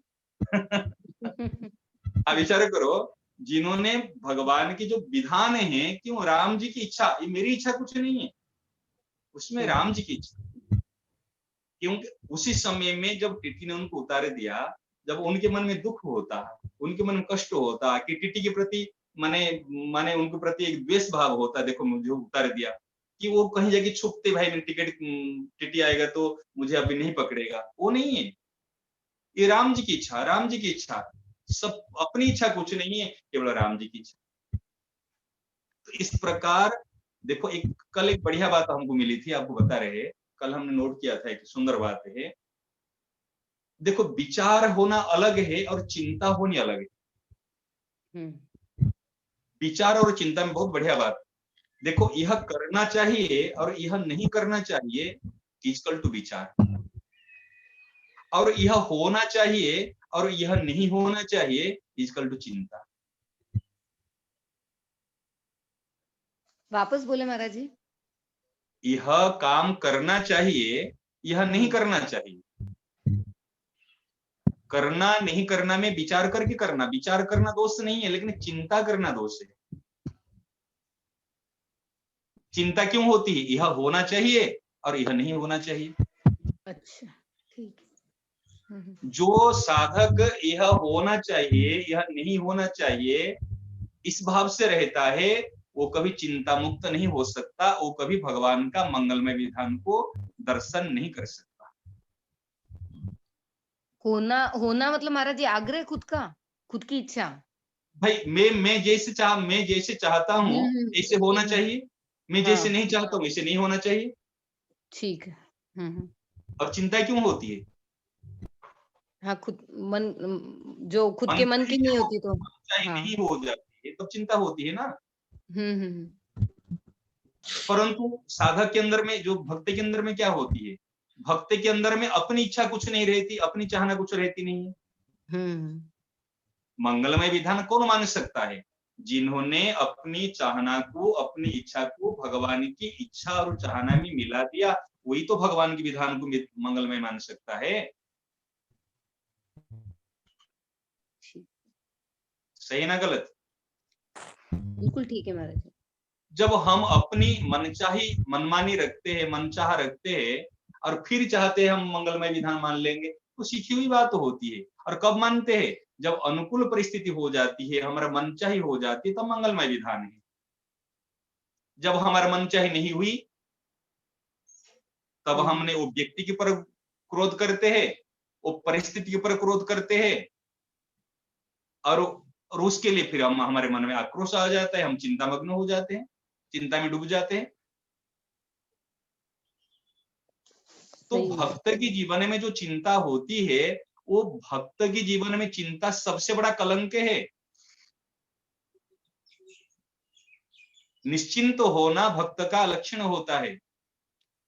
आप विचार करो, जिन्होंने भगवान की जो विधान है, क्यों राम जी की इच्छा, ये मेरी इच्छा कुछ नहीं है, उसमें राम जी की इच्छा। क्योंकि उसी समय में जब टीटी ने उनको उतार दिया, जब उनके मन में दुख होता, उनके मन में कष्ट होता कि टीटी के प्रति माने उनके प्रति एक द्वेष भाव होता, देखो मुझे उतार दिया, कि वो कहीं जाके छुपते, भाई मेरी टिकट, टीटी आएगा तो मुझे अभी नहीं पकड़ेगा, वो नहीं है। ये राम जी की इच्छा, राम जी की इच्छा, सब अपनी इच्छा कुछ नहीं है, केवल राम जी की इच्छा। तो इस प्रकार देखो, कल एक बढ़िया बात हमको मिली थी, आपको बता रहे, कल हमने नोट किया था, एक सुंदर बात है। देखो, विचार होना अलग है और चिंता होनी अलग है। विचार और चिंता में बहुत बढ़िया बात, देखो यह करना चाहिए और यह नहीं करना चाहिए इक्वल टू विचार, और यह होना चाहिए और यह नहीं होना चाहिए इक्वल टू चिंता। वापस बोले महाराज जी। यह काम करना चाहिए, यह नहीं करना चाहिए। करना नहीं करना में विचार करके करना, विचार करना दोष नहीं है, लेकिन चिंता करना दोष है। चिंता क्यों होती है? यह होना चाहिए और यह नहीं होना चाहिए। अच्छा, ठीक। जो साधक यह होना चाहिए यह नहीं होना चाहिए इस भाव से रहता है, वो कभी चिंता मुक्त नहीं हो सकता, वो कभी भगवान का मंगलमय विधान को दर्शन नहीं कर सकता। होना मतलब महाराज जी आग्रह खुद का, खुद की इच्छा। भाई मैं जैसे चाहता हूँ ऐसे होना चाहिए, मैं जैसे नहीं चाहता हूँ ऐसे नहीं होना चाहिए। ठीक है। और चिंता क्यों होती है? हाँ, खुद मन, जो खुद के मन की नहीं होती तो नहीं हो जाती है, तब चिंता होती है ना। परंतु साधक के अंदर में, जो भक्त के अंदर में क्या होती है, भक्त के अंदर में अपनी इच्छा कुछ नहीं रहती, अपनी चाहना कुछ रहती नहीं है। मंगलमय विधान कौन मान सकता है? जिन्होंने अपनी चाहना को, अपनी इच्छा को भगवान की इच्छा और चाहना में मिला दिया, वही तो भगवान के विधान को मंगलमय मान सकता है। सही ना गलत? बिल्कुल ठीक है महाराज। जब हम अपनी मनचाही मनमानी रखते हैं, मनचाह रखते हैं, और फिर चाहते हैं हम मंगलमय विधान मान लेंगे, तो सीखी हुई बात होती है। और कब मानते हैं? जब अनुकूल परिस्थिति हो जाती है, हमारा मनचाही हो जाती है, तब मंगलमय विधान है। जब हमारा मनचाही नहीं हुई, तब हमने वो व्यक्ति के ऊपर क्रोध करते हैं, वो परिस्थिति के ऊपर क्रोध करते हैं, और उसके लिए फिर हमारे मन में आक्रोश आ जाता है, हम चिंता मग्न हो जाते हैं, चिंता में डूब जाते हैं। तो भक्त की जीवन में जो चिंता होती है, वो भक्त की जीवन में चिंता सबसे बड़ा कलंक है। निश्चिंत होना भक्त का लक्षण होता है,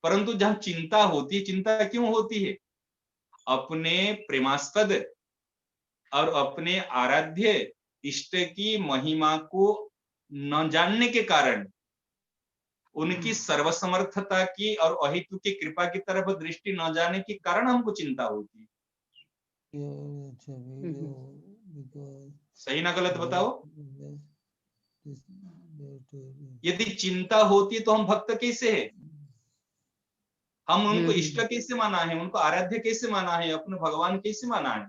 परंतु जहां चिंता होती है, चिंता क्यों होती है? अपने प्रेमास्पद और अपने आराध्य इष्ट की महिमा को न जानने के कारण, उनकी सर्वसमर्थता की और अहेतु की कृपा की तरफ दृष्टि न जाने के कारण हमको चिंता होती है। सही ना गलत बताओ? यदि चिंता होती तो हम भक्त कैसे है? हम उनको इष्ट कैसे माना है, उनको आराध्य कैसे माना है, अपने भगवान कैसे माना है?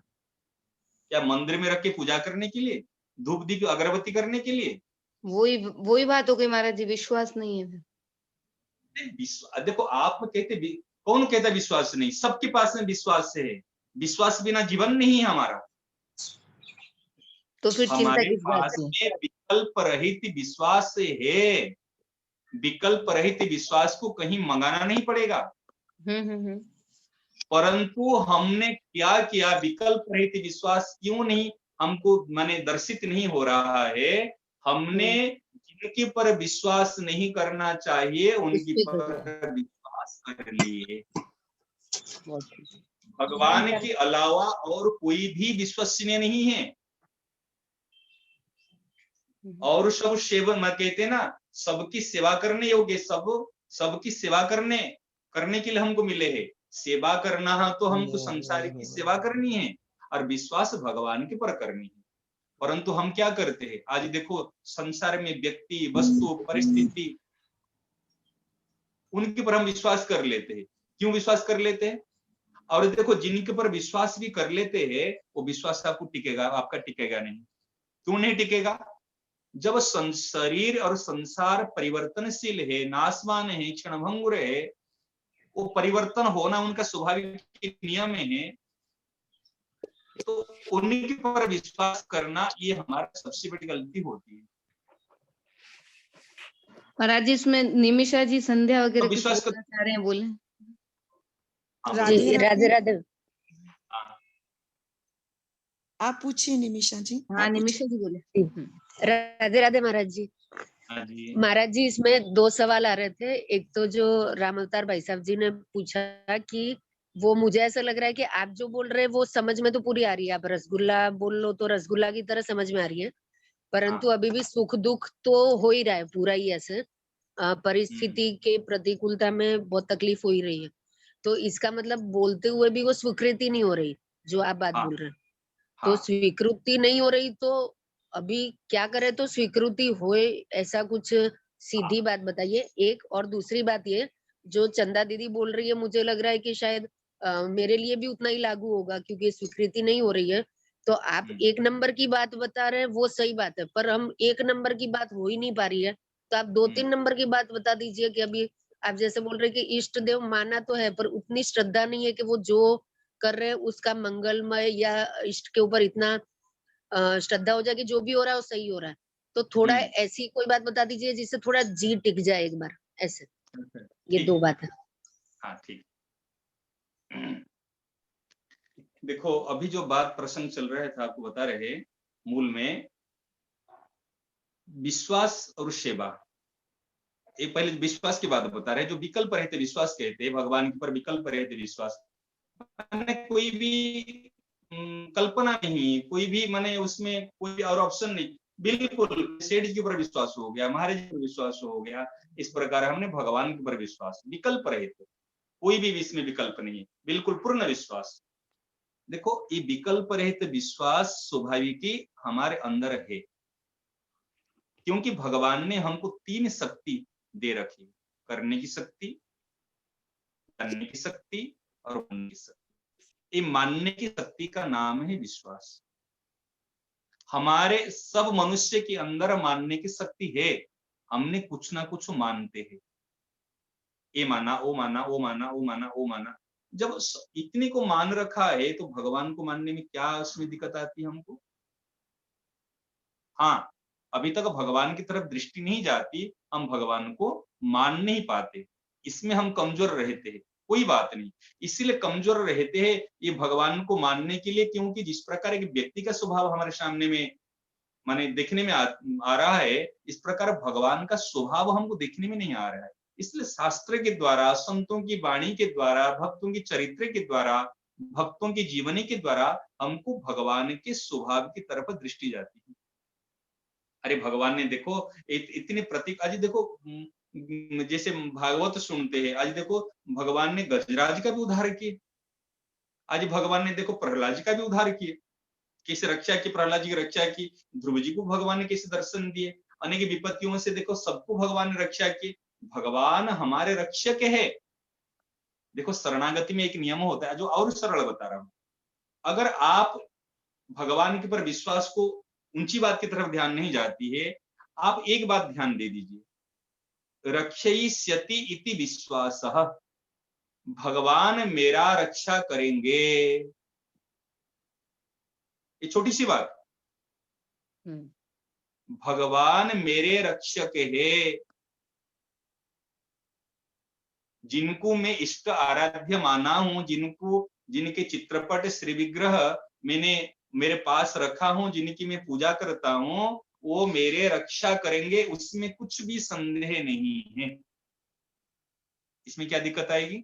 क्या मंदिर में रख के पूजा करने के लिए, धूप दीप अगरबत्ती करने के लिए? वही बात हो गई महाराज जी, विश्वास नहीं है। देखो आप कहते, कौन कहता विश्वास नहीं? सबके पास में विश्वास है, विश्वास बिना जीवन नहीं है हमारा। तो फिर चिंता किस बात पास की? में विकल्प रहित विश्वास है, विकल्प रहित विश्वास को कहीं मंगाना नहीं पड़ेगा। परंतु हमने क्या किया, विकल्प रहित विश्वास क्यों नहीं हमको माने दर्शित नहीं हो रहा है? हमने जिनके पर विश्वास नहीं करना चाहिए उनकी पर विश्वास कर लिए। भगवान के अलावा और कोई भी विश्वसनीय नहीं है, और सब सेवन में कहते हैं ना, सबकी सेवा करने योग्य, सबकी सेवा करने के लिए हमको मिले हैं। सेवा करना है तो हमको संसार की सेवा करनी है और विश्वास भगवान के पर करनी है। परंतु हम क्या करते हैं? आज देखो संसार में व्यक्ति, वस्तु, परिस्थिति, उनके पर हम विश्वास कर लेते हैं। क्यों विश्वास कर लेते हैं? और देखो जिनके पर विश्वास भी कर लेते हैं वो विश्वास आपको टिकेगा, आपका टिकेगा नहीं। क्यों नहीं टिकेगा? जब शरीर और संसार परिवर्तनशील है, नाशवान है, क्षणभंगुर है, वो परिवर्तन होना उनका स्वाभाविक नियम है, तो उन्हीं के पर विश्वास करना ये हमारा सबसे बड़ी गलती होती है। महाराज जी इसमें निमिषा जी संध्या वगैरह तो विश्वास कुछ बोलना चाह रहे हैं, बोले। राधे राधे राधे। आप पूछिए निमिषा जी। हाँ निमिषा जी बोले। राधे राधे महाराज जी। महाराज जी इसमें दो सवाल आ रहे थे। एक तो जो राम अवतार भाई साहब जी ने पूछा कि वो मुझे ऐसा लग रहा है कि आप जो बोल रहे हैं वो समझ में तो पूरी आ रही है, आप रसगुल्ला बोल लो तो रसगुल्ला की तरह समझ में आ रही है, परंतु अभी भी सुख दुख तो हो ही रहा है पूरा ही ऐसे, परिस्थिति के प्रतिकूलता में बहुत तकलीफ हो ही रही है। तो इसका मतलब बोलते हुए भी वो स्वीकृति नहीं हो रही जो आप बात बोल रहे हैं। तो स्वीकृति नहीं हो रही तो अभी क्या करे तो स्वीकृति होए, ऐसा कुछ सीधी बात बताइए। एक और दूसरी बात ये जो चंदा दीदी बोल रही है, मुझे लग रहा है कि शायद मेरे लिए भी उतना ही लागू होगा क्योंकि स्वीकृति नहीं हो रही है। तो आप एक नंबर की बात बता रहे हैं वो सही बात है, पर हम एक नंबर की बात हो ही नहीं पा रही है, तो आप 2-3 नंबर की बात बता दीजिए कि अभी आप जैसे बोल रहे हैं कि इष्ट देव माना तो है पर उतनी श्रद्धा नहीं है कि वो जो कर रहे हैं उसका मंगलमय या इष्ट के ऊपर इतना श्रद्धा हो जाए कि जो भी हो रहा है वो सही हो रहा है। तो थोड़ा ऐसी कोई बात बता दीजिए जिससे थोड़ा जी टिक जाए एक बार ऐसे। ये दो बात है। हाँ ठीक। देखो अभी जो बात प्रसंग चल रहा था आपको बता रहे, मूल में विश्वास और सेवा। एक पहले विश्वास की बात बता रहे, जो विकल्प रहते विश्वास कहते हैं, भगवान के ऊपर विकल्प रहते विश्वास, कोई भी कल्पना नहीं, कोई भी माने उसमें कोई और ऑप्शन नहीं, बिल्कुल सेठ जी के ऊपर विश्वास हो गया, महाराज जी पर विश्वास हो गया, इस प्रकार हमने भगवान के ऊपर विश्वास, विकल्प रहित, कोई भी इसमें विकल्प नहीं, बिल्कुल पूर्ण विश्वास। देखो ये विकल्प रहित विश्वास स्वाभाविक ही हमारे अंदर है, क्योंकि भगवान ने हमको 3 शक्ति दे रखी, करने की शक्ति, करने की शक्ति और मानने की शक्ति। ये मानने की शक्ति का नाम है विश्वास। हमारे सब मनुष्य के अंदर मानने की शक्ति है, हमने कुछ ना कुछ मानते हैं, ये माना, वो माना, वो माना, वो माना, वो माना। जब इतने को मान रखा है तो भगवान को मानने में क्या उसमें दिक्कत आती है हमको? हाँ, अभी तक भगवान की तरफ दृष्टि नहीं जाती, हम भगवान को मान नहीं पाते, इसमें हम कमजोर रहते हैं, कोई बात नहीं, इसीलिए कमजोर रहते हैं ये भगवान को मानने के लिए, क्योंकि जिस प्रकार एक व्यक्ति का स्वभाव हमारे सामने में माने देखने में आ रहा है, इस प्रकार भगवान का स्वभाव हमको देखने में नहीं आ रहा है। इसलिए शास्त्र के द्वारा, संतों की वाणी के द्वारा, भक्तों की चरित्र के द्वारा, भक्तों की जीवनी के द्वारा हमको भगवान के स्वभाव की तरफ दृष्टि जाती है। अरे भगवान ने देखो इतने प्रतीक, आज देखो जैसे भागवत सुनते हैं, आज देखो भगवान ने गजराज का भी उद्धार किए, आज भगवान ने देखो प्रहलाद जी का भी उद्धार किए, कैसे रक्षा की, प्रहलाद जी की रक्षा की, ध्रुव जी को भगवान ने कैसे दर्शन दिए, अनेक विपत्तियों से देखो सबको भगवान ने रक्षा की। भगवान हमारे रक्षक है। देखो शरणागति में एक नियम होता है जो और सरल बता रहा हूं। अगर आप भगवान के पर विश्वास को, ऊंची बात की तरफ ध्यान नहीं जाती है, आप एक बात ध्यान दे दीजिए, रक्षयिष्यति इति विश्वासः, भगवान मेरा रक्षा करेंगे, ये छोटी सी बात, भगवान मेरे रक्षक है। जिनको मैं इष्ट आराध्य माना हूं, जिनके चित्रपट श्री विग्रह मैंने मेरे पास रखा हूं, जिनकी मैं पूजा करता हूं, वो मेरे रक्षा करेंगे, उसमें कुछ भी संदेह नहीं है। इसमें क्या दिक्कत आएगी?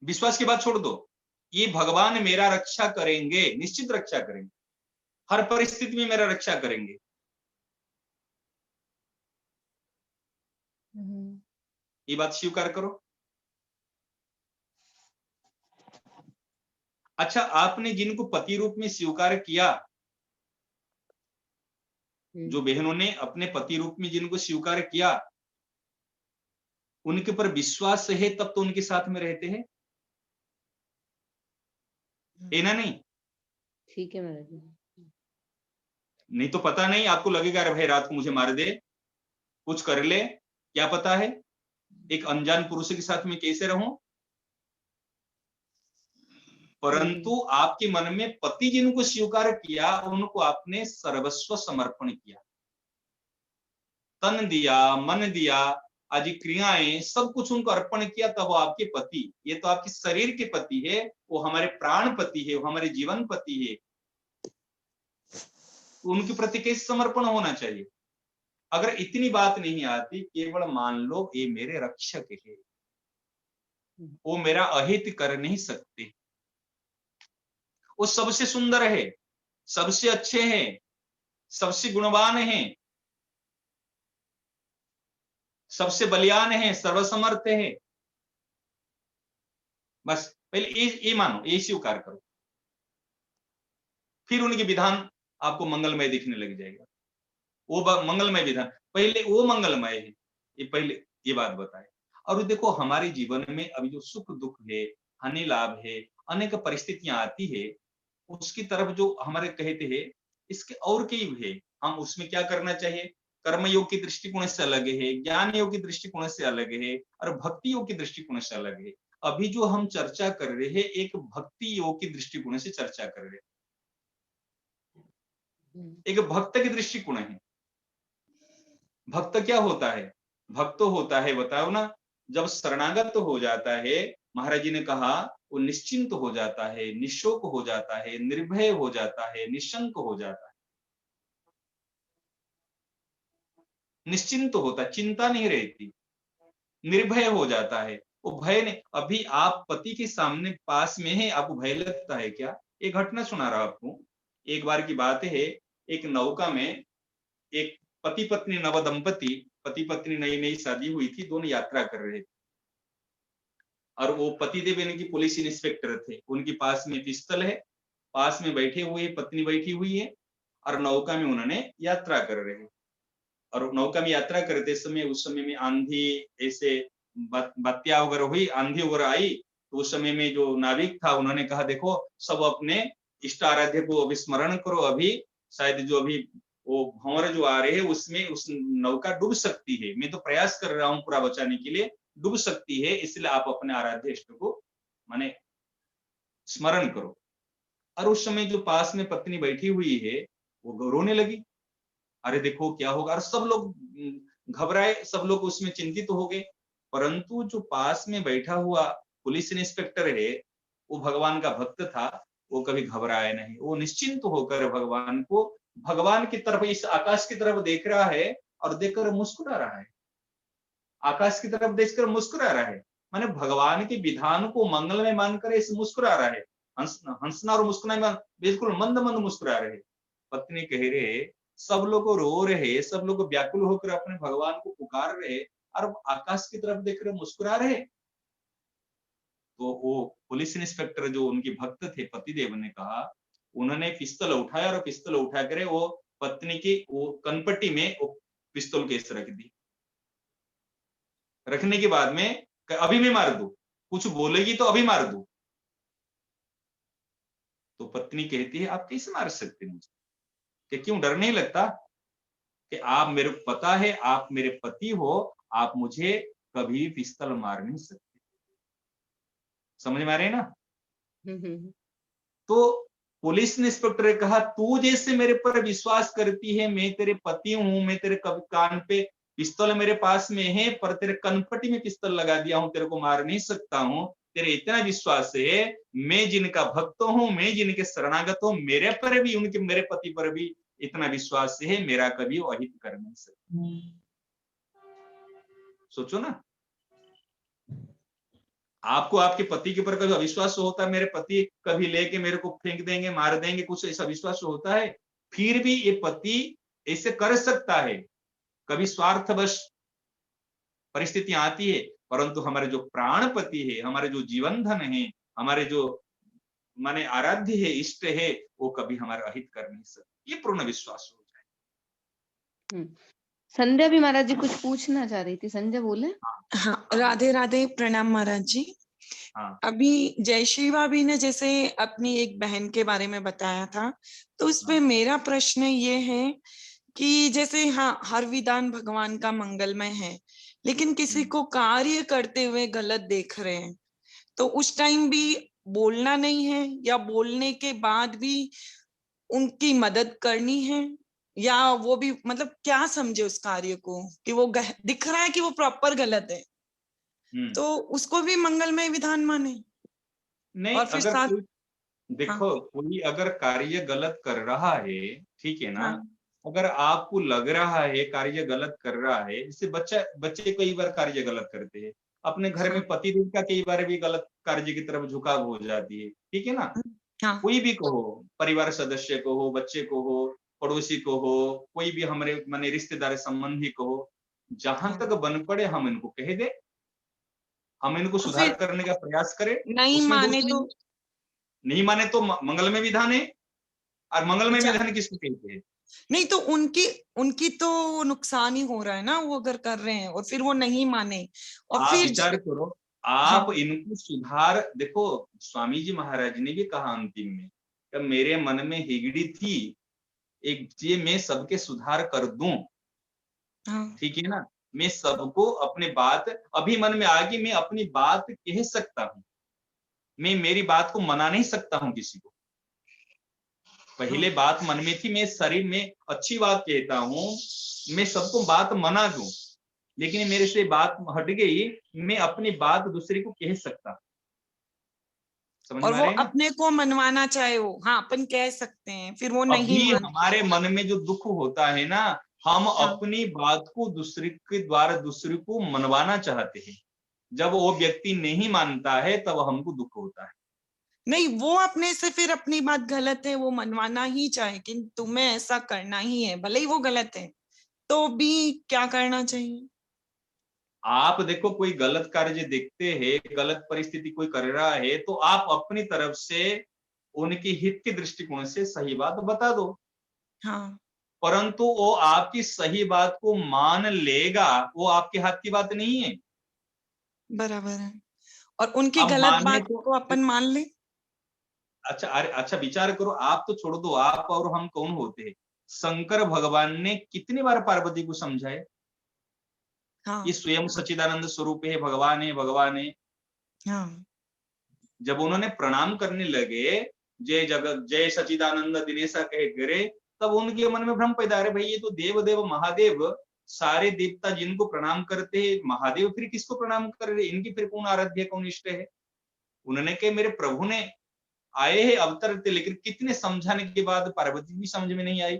विश्वास की बात छोड़ दो, ये भगवान मेरा रक्षा करेंगे, निश्चित रक्षा करेंगे, हर परिस्थिति में मेरा रक्षा करेंगे। ये बात स्वीकार करो। अच्छा, आपने जिनको पति रूप में स्वीकार किया, जो बहनों ने अपने पति रूप में जिनको स्वीकार किया, उनके पर विश्वास है तब तो उनके साथ में रहते हैं, है ना? नहीं ठीक है महाराज जी। नहीं तो पता नहीं, आपको लगेगा अरे भाई रात को मुझे मार दे, कुछ कर ले, क्या पता है एक अनजान पुरुष के साथ में कैसे रहूं। परंतु आपके मन में पति जिनको स्वीकार किया, उनको आपने सर्वस्व समर्पण किया, तन दिया, मन दिया, आज क्रियाएं सब कुछ उनको अर्पण किया, तब वो आपके पति, ये तो आपके शरीर के पति है, वो हमारे प्राण पति है, वो हमारे जीवन पति है, उनके प्रति कैसे समर्पण होना चाहिए। अगर इतनी बात नहीं आती, केवल मान लो ये मेरे रक्षक है, वो मेरा अहित कर नहीं सकते, वो सबसे सुंदर है, सबसे अच्छे हैं, सबसे गुणवान हैं, सबसे बलियान है, सर्वसमर्थ है, बस पहले ये मानो, ये स्वीकार करो, फिर उनके विधान आपको मंगलमय दिखने लग जाएगा। वो मंगलमय विधान, पहले वो मंगलमय है, ये पहले ये बात बताए। और देखो हमारे जीवन में अभी जो सुख दुख है, हानि लाभ है, अनेक परिस्थितियां आती है, उसकी तरफ जो हमारे कहते हैं, इसके और कई है, हम उसमें क्या करना चाहिए, कर्म योग की दृष्टिकोण से अलग है, ज्ञान योग की दृष्टिकोण से अलग है, और भक्ति योग की दृष्टिकोण से अलग है। अभी जो हम चर्चा कर रहे हैं, एक भक्ति योग की दृष्टिकोण से चर्चा कर रहे हैं, एक भक्त की दृष्टिकोण है। भक्त क्या होता है? भक्त होता है, बताओ ना, जब शरणागत हो जाता है, महाराज जी ने कहा, वो निश्चिंत हो जाता है, निशोक हो जाता है, निर्भय हो जाता है, निशंक हो जाता है, निश्चिंत होता, चिंता नहीं रहती, निर्भय हो जाता है, वो भय नहीं। अभी आप पति के सामने पास में है, आपको भय लगता है क्या? एक घटना सुना रहा आपको, एक बार की बात है, एक नौका में एक पति पत्नी नव दंपति, पति पत्नी नई नई शादी हुई थी, दोनों यात्रा कर रहे थे, और वो पतिदेव यानी कि पुलिस इंस्पेक्टर थे, उनके पास में पिस्तौल है, पास में बैठे हुए पत्नी बैठी हुई है, और नौका में उन्होंने यात्रा कर रहे हैं। और नौका में यात्रा करते समय, उस समय में आंधी, ऐसे बत्तियां वगैरह हुई, आंधी वगैरह आई, तो उस समय में जो नाविक था, उन्होंने कहा देखो सब अपने इष्ट आराध्य को अभी स्मरण करो, अभी शायद जो अभी वो भंवर जो आ रहे हैं उसमें उस नौका डूब सकती है, मैं तो प्रयास कर रहा हूं पूरा बचाने के लिए, डूब सकती है, इसलिए आप अपने आराध्य इष्ट को माने स्मरण करो। और उस समय जो पास में पत्नी बैठी हुई है, वो रोने लगी, अरे देखो क्या होगा, और सब लोग घबराए, सब लोग उसमें चिंतित हो गए। परंतु जो पास में बैठा हुआ पुलिस इंस्पेक्टर है, वो भगवान का भक्त था, वो कभी घबराया नहीं, वो निश्चिंत होकर भगवान की तरफ, इस आकाश की तरफ देख रहा है और देखकर मुस्कुरा रहा है, आकाश की तरफ देखकर मुस्कुरा रहा है। माने भगवान के विधान को मंगलमय मानकर इस मुस्कुरा रहा है, हंसना और मुस्कुराना बिल्कुल मंद मंद मुस्कुरा रहे। पत्नी कह रहे, सब लोग रो रहे, सब लोग व्याकुल होकर अपने भगवान को पुकार रहे और आकाश की तरफ देखकर मुस्कुरा रहे। तो वो पुलिस इंस्पेक्टर जो उनके भक्त थे पतिदेव ने कहा, उन्होंने पिस्तौल उठाया और पिस्तौल उठाकर वो पत्नी की वो कनपट्टी में वो पिस्तौल केस रख दी। रखने के बाद में अभी मैं मार दूं, कुछ बोलेगी तो अभी मार दूं। तो पत्नी कहती है, आप कैसे मार सकते मुझे, कि क्यों डर नहीं लगता कि आप मेरे को पता है आप मेरे पति हो, आप मुझे कभी पिस्तौल मार नहीं सकते। समझ में आ रहे हैं ना? तो पुलिस इंस्पेक्टर ने कहा, तू जैसे मेरे पर विश्वास करती है, मैं तेरे पति हूं, मैं तेरे कान पे पिस्तौल मेरे पास में है, पर तेरे कनपट्टी में पिस्तौल लगा दिया हूं, तेरे को मार नहीं सकता हूं, तेरे इतना विश्वास है, मैं जिनका भक्त हूं, मैं जिनके शरणागत हूं, मेरे पर भी, उनके मेरे पति पर भी इतना विश्वास है, मेरा कभी अहित कर नहीं सकता। सोचो ना, आपको आपके पति के ऊपर कभी अविश्वास होता है, मेरे पति कभी लेके मेरे को फेंक देंगे, मार देंगे, कुछ ऐसा विश्वास होता है? फिर भी ये पति ऐसे कर सकता है, कभी स्वार्थवश परिस्थितियां आती है, परंतु हमारे जो प्राण पति है, हमारे जो जीवन धन है, हमारे जो माने आराध्य है, इष्ट है, वो कभी हमारा अहित कर नहीं सकते। ये पूर्ण विश्वास हो जाए। संध्या भी महाराज जी कुछ पूछना चाह रही थी, संध्या बोले। हाँ, राधे राधे, प्रणाम महाराज जी। हाँ। अभी जयश्री भाभी ने जैसे अपनी एक बहन के बारे में बताया था, तो उसमें मेरा प्रश्न ये है कि जैसे हाँ, हर विधान भगवान का मंगलमय है, लेकिन किसी को कार्य करते हुए गलत देख रहे हैं, तो उस टाइम भी बोलना नहीं है, या बोलने के बाद भी उनकी मदद करनी है, या वो भी मतलब क्या समझे उस कार्य को कि वो दिख रहा है कि वो प्रॉपर गलत है, तो उसको भी मंगलमय विधान माने? नहीं, और फिर अगर साथ कोई देखो, कोई अगर कार्य गलत कर रहा है, ठीक है ना, अगर आपको लग रहा है कार्य गलत कर रहा है, जैसे बच्चे कई बार कार्य गलत करते हैं, अपने घर में पतिदेव का कई बार भी गलत कार्य की तरफ झुकाव हो जाती है, ठीक है ना? कोई भी को हो, परिवार सदस्य को हो, बच्चे को हो, पड़ोसी को हो, कोई भी हमारे माने रिश्तेदार संबंधी को हो, जहां तक बन पड़े हम इनको कह दे, हम इनको सुधार करने का प्रयास करें, नहीं उसमें माने दोष तो नहीं माने तो मंगलमय विधान है। और मंगलमय विधान किसको कहते हैं? नहीं, तो उनकी तो नुकसान ही हो रहा है ना, वो अगर कर रहे हैं और फिर वो नहीं माने, और आप फिर विचार करो, आप इनको सुधार देखो, स्वामी जी महाराज ने भी कहा अंतिम में कि मेरे मन में हिगड़ी थी एक, ये मैं सबके सुधार कर दूं, ठीक है ना, मैं सबको अपने बात अभी मन में आ गई, मैं अपनी बात कह सकता हूं, मैं मेरी बात को मना नहीं सकता हूं किसी को। पहले बात मन में थी, मैं शरीर में अच्छी बात कहता हूं, मैं सबको बात मना दूं, लेकिन मेरे से बात हट गई, मैं अपनी बात दूसरे को कह सकता। और वो अपने को मनवाना चाहे वो, हाँ, अपन कह सकते हैं, फिर वो नहीं अभी मानते। हमारे मन में जो दुख होता है ना, हम अपनी बात को दूसरे के द्वारा दूसरे को मनवाना चाहते हैं, जब वो व्यक्ति नहीं मानता है तब हमको दुख होता है। नहीं, वो अपने से फिर अपनी बात गलत है, वो मनवाना ही चाहे कि तुम्हें ऐसा करना ही है, भले ही वो गलत है, तो भी क्या करना चाहिए? आप देखो, कोई गलत कार्य देखते हैं, गलत परिस्थिति कोई कर रहा है, तो आप अपनी तरफ से उनके हित के दृष्टिकोण से सही बात बता दो। परंतु वो आपकी सही बात को मान लेगा, वो आपके हाथ की बात नहीं है। बराबर है। और उनकी गलत बात को अपन मान ले। अच्छा, अरे अच्छा, विचार करो, आप तो छोड़ दो, आप और हम कौन होते हैं? शंकर भगवान ने कितनी बार पार्वती को समझाए, ये स्वयं सच्चिदानंद स्वरूप है, भगवान है, भगवान है। जब उन्होंने प्रणाम करने लगे, जय जगत जय सच्चिदानंद दिनेशा कहे करे, तब उनके मन में भ्रम पैदा, अरे भाई ये तो देव देव महादेव, सारे देवता जिनको प्रणाम करते हैं, महादेव फिर किसको प्रणाम कर रहे, इनकी फिर कौन आराध्य कौन इष्ट है? उन्होंने कहा मेरे प्रभु ने आए हैं अवतार थे, लेकिन कितने समझाने के बाद पार्वती भी समझ में नहीं आई।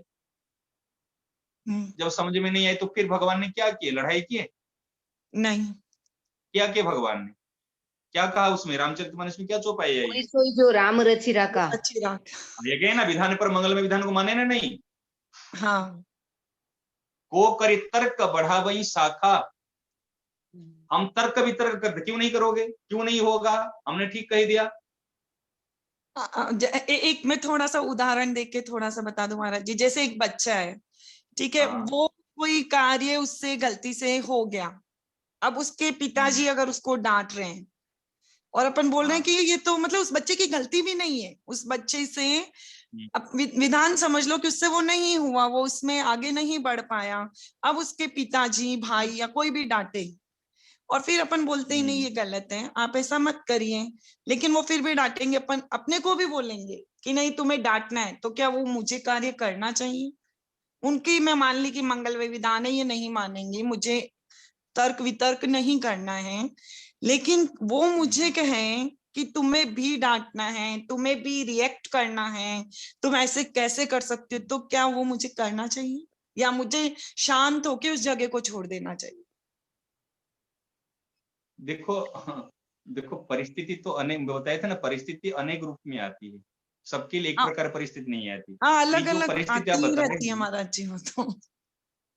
जब समझ में नहीं आई तो फिर भगवान ने क्या किए, लड़ाई किए? नहीं। क्या किया भगवान ने, क्या कहा उसमें, रामचरितमानस में क्या चौपाई है? सोई जो राम रचि राका, ये कहे ना विधान पर मंगल में विधान को माने ना नहीं। हाँ। को करे तर्क बढ़ावई शाखा, हम तर्क वितर्क करते, क्यों नहीं करोगे, क्यों नहीं होगा, हमने ठीक कह दिया। एक मैं थोड़ा सा उदाहरण देके थोड़ा सा बता दूं महाराज जी। जैसे एक बच्चा है, ठीक है, वो कोई कार्य उससे गलती से हो गया, अब उसके पिताजी अगर उसको डांट रहे हैं और अपन बोल रहे हैं कि ये तो मतलब उस बच्चे की गलती भी नहीं है, उस बच्चे से अब विधान समझ लो कि उससे वो नहीं हुआ, वो उसमें आगे नहीं बढ़ पाया, अब उसके पिताजी भाई या कोई भी डांटे और फिर अपन बोलते ही नहीं ये गलत है, आप ऐसा मत करिए, लेकिन वो फिर भी डांटेंगे, अपन अपने को भी बोलेंगे कि नहीं तुम्हें डांटना है, तो क्या वो मुझे कार्य करना चाहिए? उनकी मैं मान ली कि मंगलमय विधान है, ये नहीं मानेंगे, मुझे तर्क वितर्क नहीं करना है, लेकिन वो मुझे कहें कि तुम्हें भी डांटना है, तुम्हें भी रिएक्ट करना है, तुम ऐसे कैसे कर सकते हो, तो क्या वो मुझे करना चाहिए या मुझे शांत होकर उस जगह को छोड़ देना चाहिए? देखो देखो परिस्थिति तो अनेक, बताया था ना, परिस्थिति अनेक रूप में आती है, सबके लिए एक प्रकार परिस्थिति नहीं आती। हाँ, अलग अलग परिस्थिति आप आती बता रहती है महाराज जी वो तो।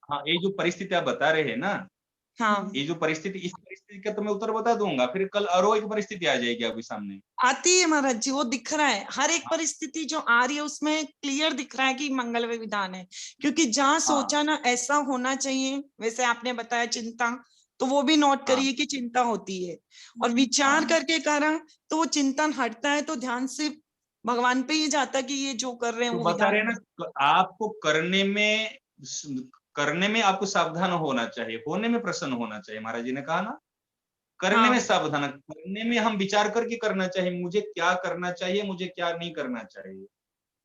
हाँ, ये जो परिस्थिति आप बता रहे हैं ना, हाँ, ये जो परिस्थिति, इस परिस्थिति का तो मैं उत्तर बता दूंगा, फिर कल और एक परिस्थिति आ जाएगी आपके सामने। आती है महाराज जी, वो दिख रहा है, हर एक परिस्थिति जो आ रही है उसमें क्लियर दिख रहा है कि मंगलमय विधान है, क्योंकि जहाँ सोचा ना ऐसा होना चाहिए, वैसे आपने बताया चिंता, तो वो भी नोट करिए कि चिंता होती है, और विचार करके करा तो वो चिंतन हटता है, तो ध्यान से भगवान पे ही जाता कि ये जो कर रहे हैं तो वो बता रहे विधान ना, आपको करने में आपको सावधान होना चाहिए, होने में प्रसन्न होना चाहिए। महाराज जी ने कहा ना, करने में सावधान, करने में हम विचार करके करना चाहिए, मुझे क्या करना चाहिए, मुझे क्या नहीं करना चाहिए,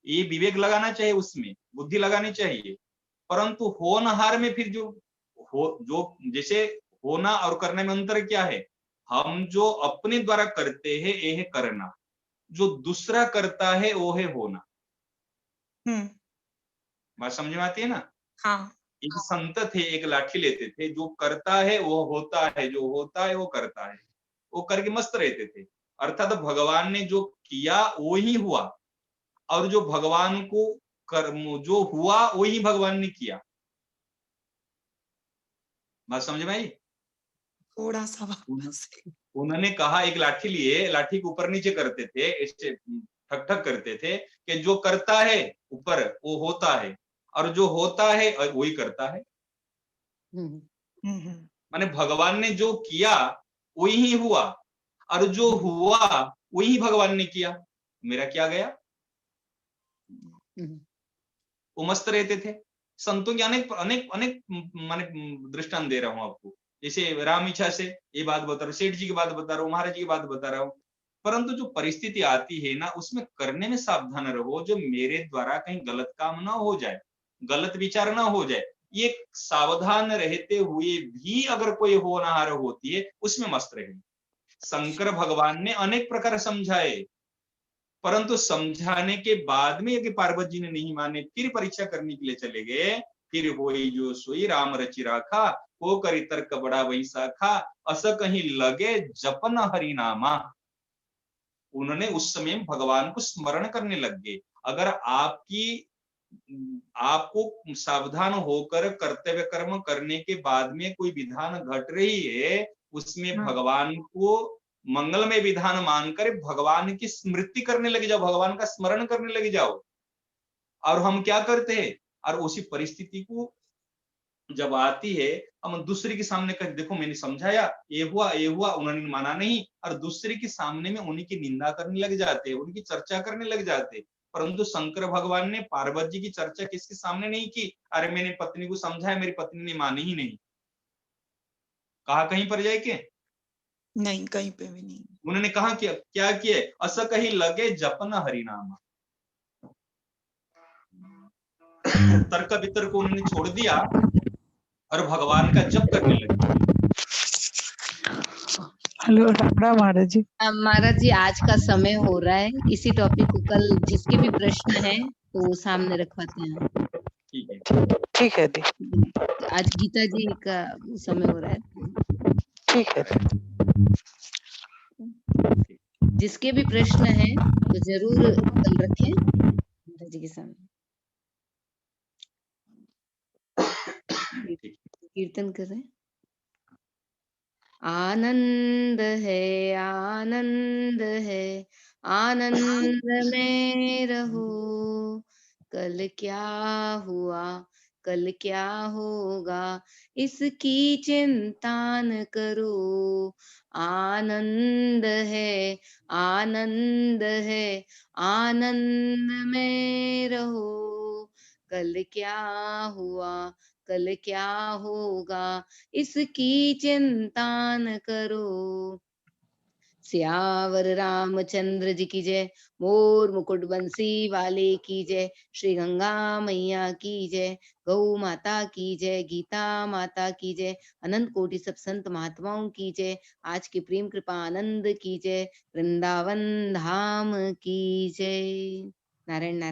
ये विवेक लगाना चाहिए, उसमें बुद्धि लगानी चाहिए। परंतु होनहार में फिर जो जैसे होना और करने में अंतर क्या है, हम जो अपने द्वारा करते हैं ये है करना, जो दूसरा करता है वो है होना। बात समझ में आती है ना? हाँ। एक संत थे, एक लाठी लेते थे, जो करता है वो होता है, जो होता है वो करता है, वो करके मस्त रहते थे। अर्थात भगवान ने जो किया वो ही हुआ, और जो भगवान को कर्म जो हुआ वही भगवान ने किया। बात समझ में आई? थोड़ा सा उन्होंने कहा, एक लाठी लिए, लाठी को ऊपर नीचे करते थे, ऐसे ठक ठक करते थे कि जो करता है ऊपर वो होता है, और जो होता है वही करता है। माने भगवान ने जो किया वही ही हुआ, और जो हुआ वही भगवान ने किया। मेरा क्या गया? वो मस्त रहते थे। संतों के अनेक अनेक अनेक माने दृष्टांत दे रहा हूं आपको, जैसे राम इच्छा से ये बात बता रहा हूँ, सेठ जी की बात बता रहा हूँ, महाराज जी की बात बता रहा हूँ। परंतु जो परिस्थिति आती है ना, उसमें करने में सावधान रहो, जो मेरे द्वारा कहीं गलत काम ना हो जाए, गलत विचार ना हो जाए, ये सावधान रहते हुए भी अगर कोई होनहार होती है उसमें मस्त रहे। शंकर भगवान ने अनेक प्रकार समझाए, परंतु समझाने के बाद में यदि पार्वती जी ने नहीं माने, फिर परीक्षा करने के लिए चले गए, फिर होई जो सोई राम रचि राखा, को करी तर्क बड़ा वही शाखा, अस कहीं लगे जपन हरि नामा। उन्होंने उस समय भगवान को स्मरण करने लग गए। अगर आपको सावधान होकर कर्तव्य कर्म करने के बाद में कोई विधान घट रही है, उसमें भगवान को मंगलमय विधान मानकर भगवान की स्मृति करने लगे जाओ, भगवान का स्मरण करने लगे जाओ। और हम क्या करते हैं, और उसी परिस्थिति को जब आती है, हम दूसरे के सामने कहते देखो मैंने समझाया, ये हुआ, उन्होंने माना नहीं, और दूसरे के सामने में उनकी निंदा करने लग जाते हैं, उनकी चर्चा करने लग जाते हैं। परंतु शंकर भगवान ने पार्वती जी की चर्चा किसके सामने नहीं की? अरे मैंने पत्नी को समझाया, मेरी पत्नी ने मानी ही नहीं। कहा कहीं पर जाए के? नहीं, कहीं पे भी नहीं। उन्होंने कहा कि क्या किए, अस कहीं लगे जपन हरिनाम। तर्क वितर्क को उन्होंने छोड़ दिया और भगवान का जप करने लगे। हेलो राम राम महाराज जी। महाराज जी आज का समय हो रहा है, इसी टॉपिक को कल जिसके भी प्रश्न है तो वो सामने रखवाते हैं। ठीक है, ठीक है दी, आज गीता जी का समय हो रहा है, ठीक है दी। जिसके भी प्रश्न है तो जरूर कल रखें गीता जी के सामने। कीर्तन कर रहे हैं। आनंद है आनंद में रहो, कल क्या हुआ कल क्या होगा इसकी चिंता न करो। आनंद है आनंद में रहो, कल क्या हुआ कल क्या होगा इसकी चिंता न करो। सियावर रामचंद्र जी की जय, मोर मुकुट बंसी वाले की जय, श्री गंगा मैया की जय, गौ माता की जय, गीता माता की जय, अनंत कोटि सब संत महात्माओं की जय, आज की प्रेम कृपा आनंद की जय, वृंदावन धाम की जय। नारायण नारायण।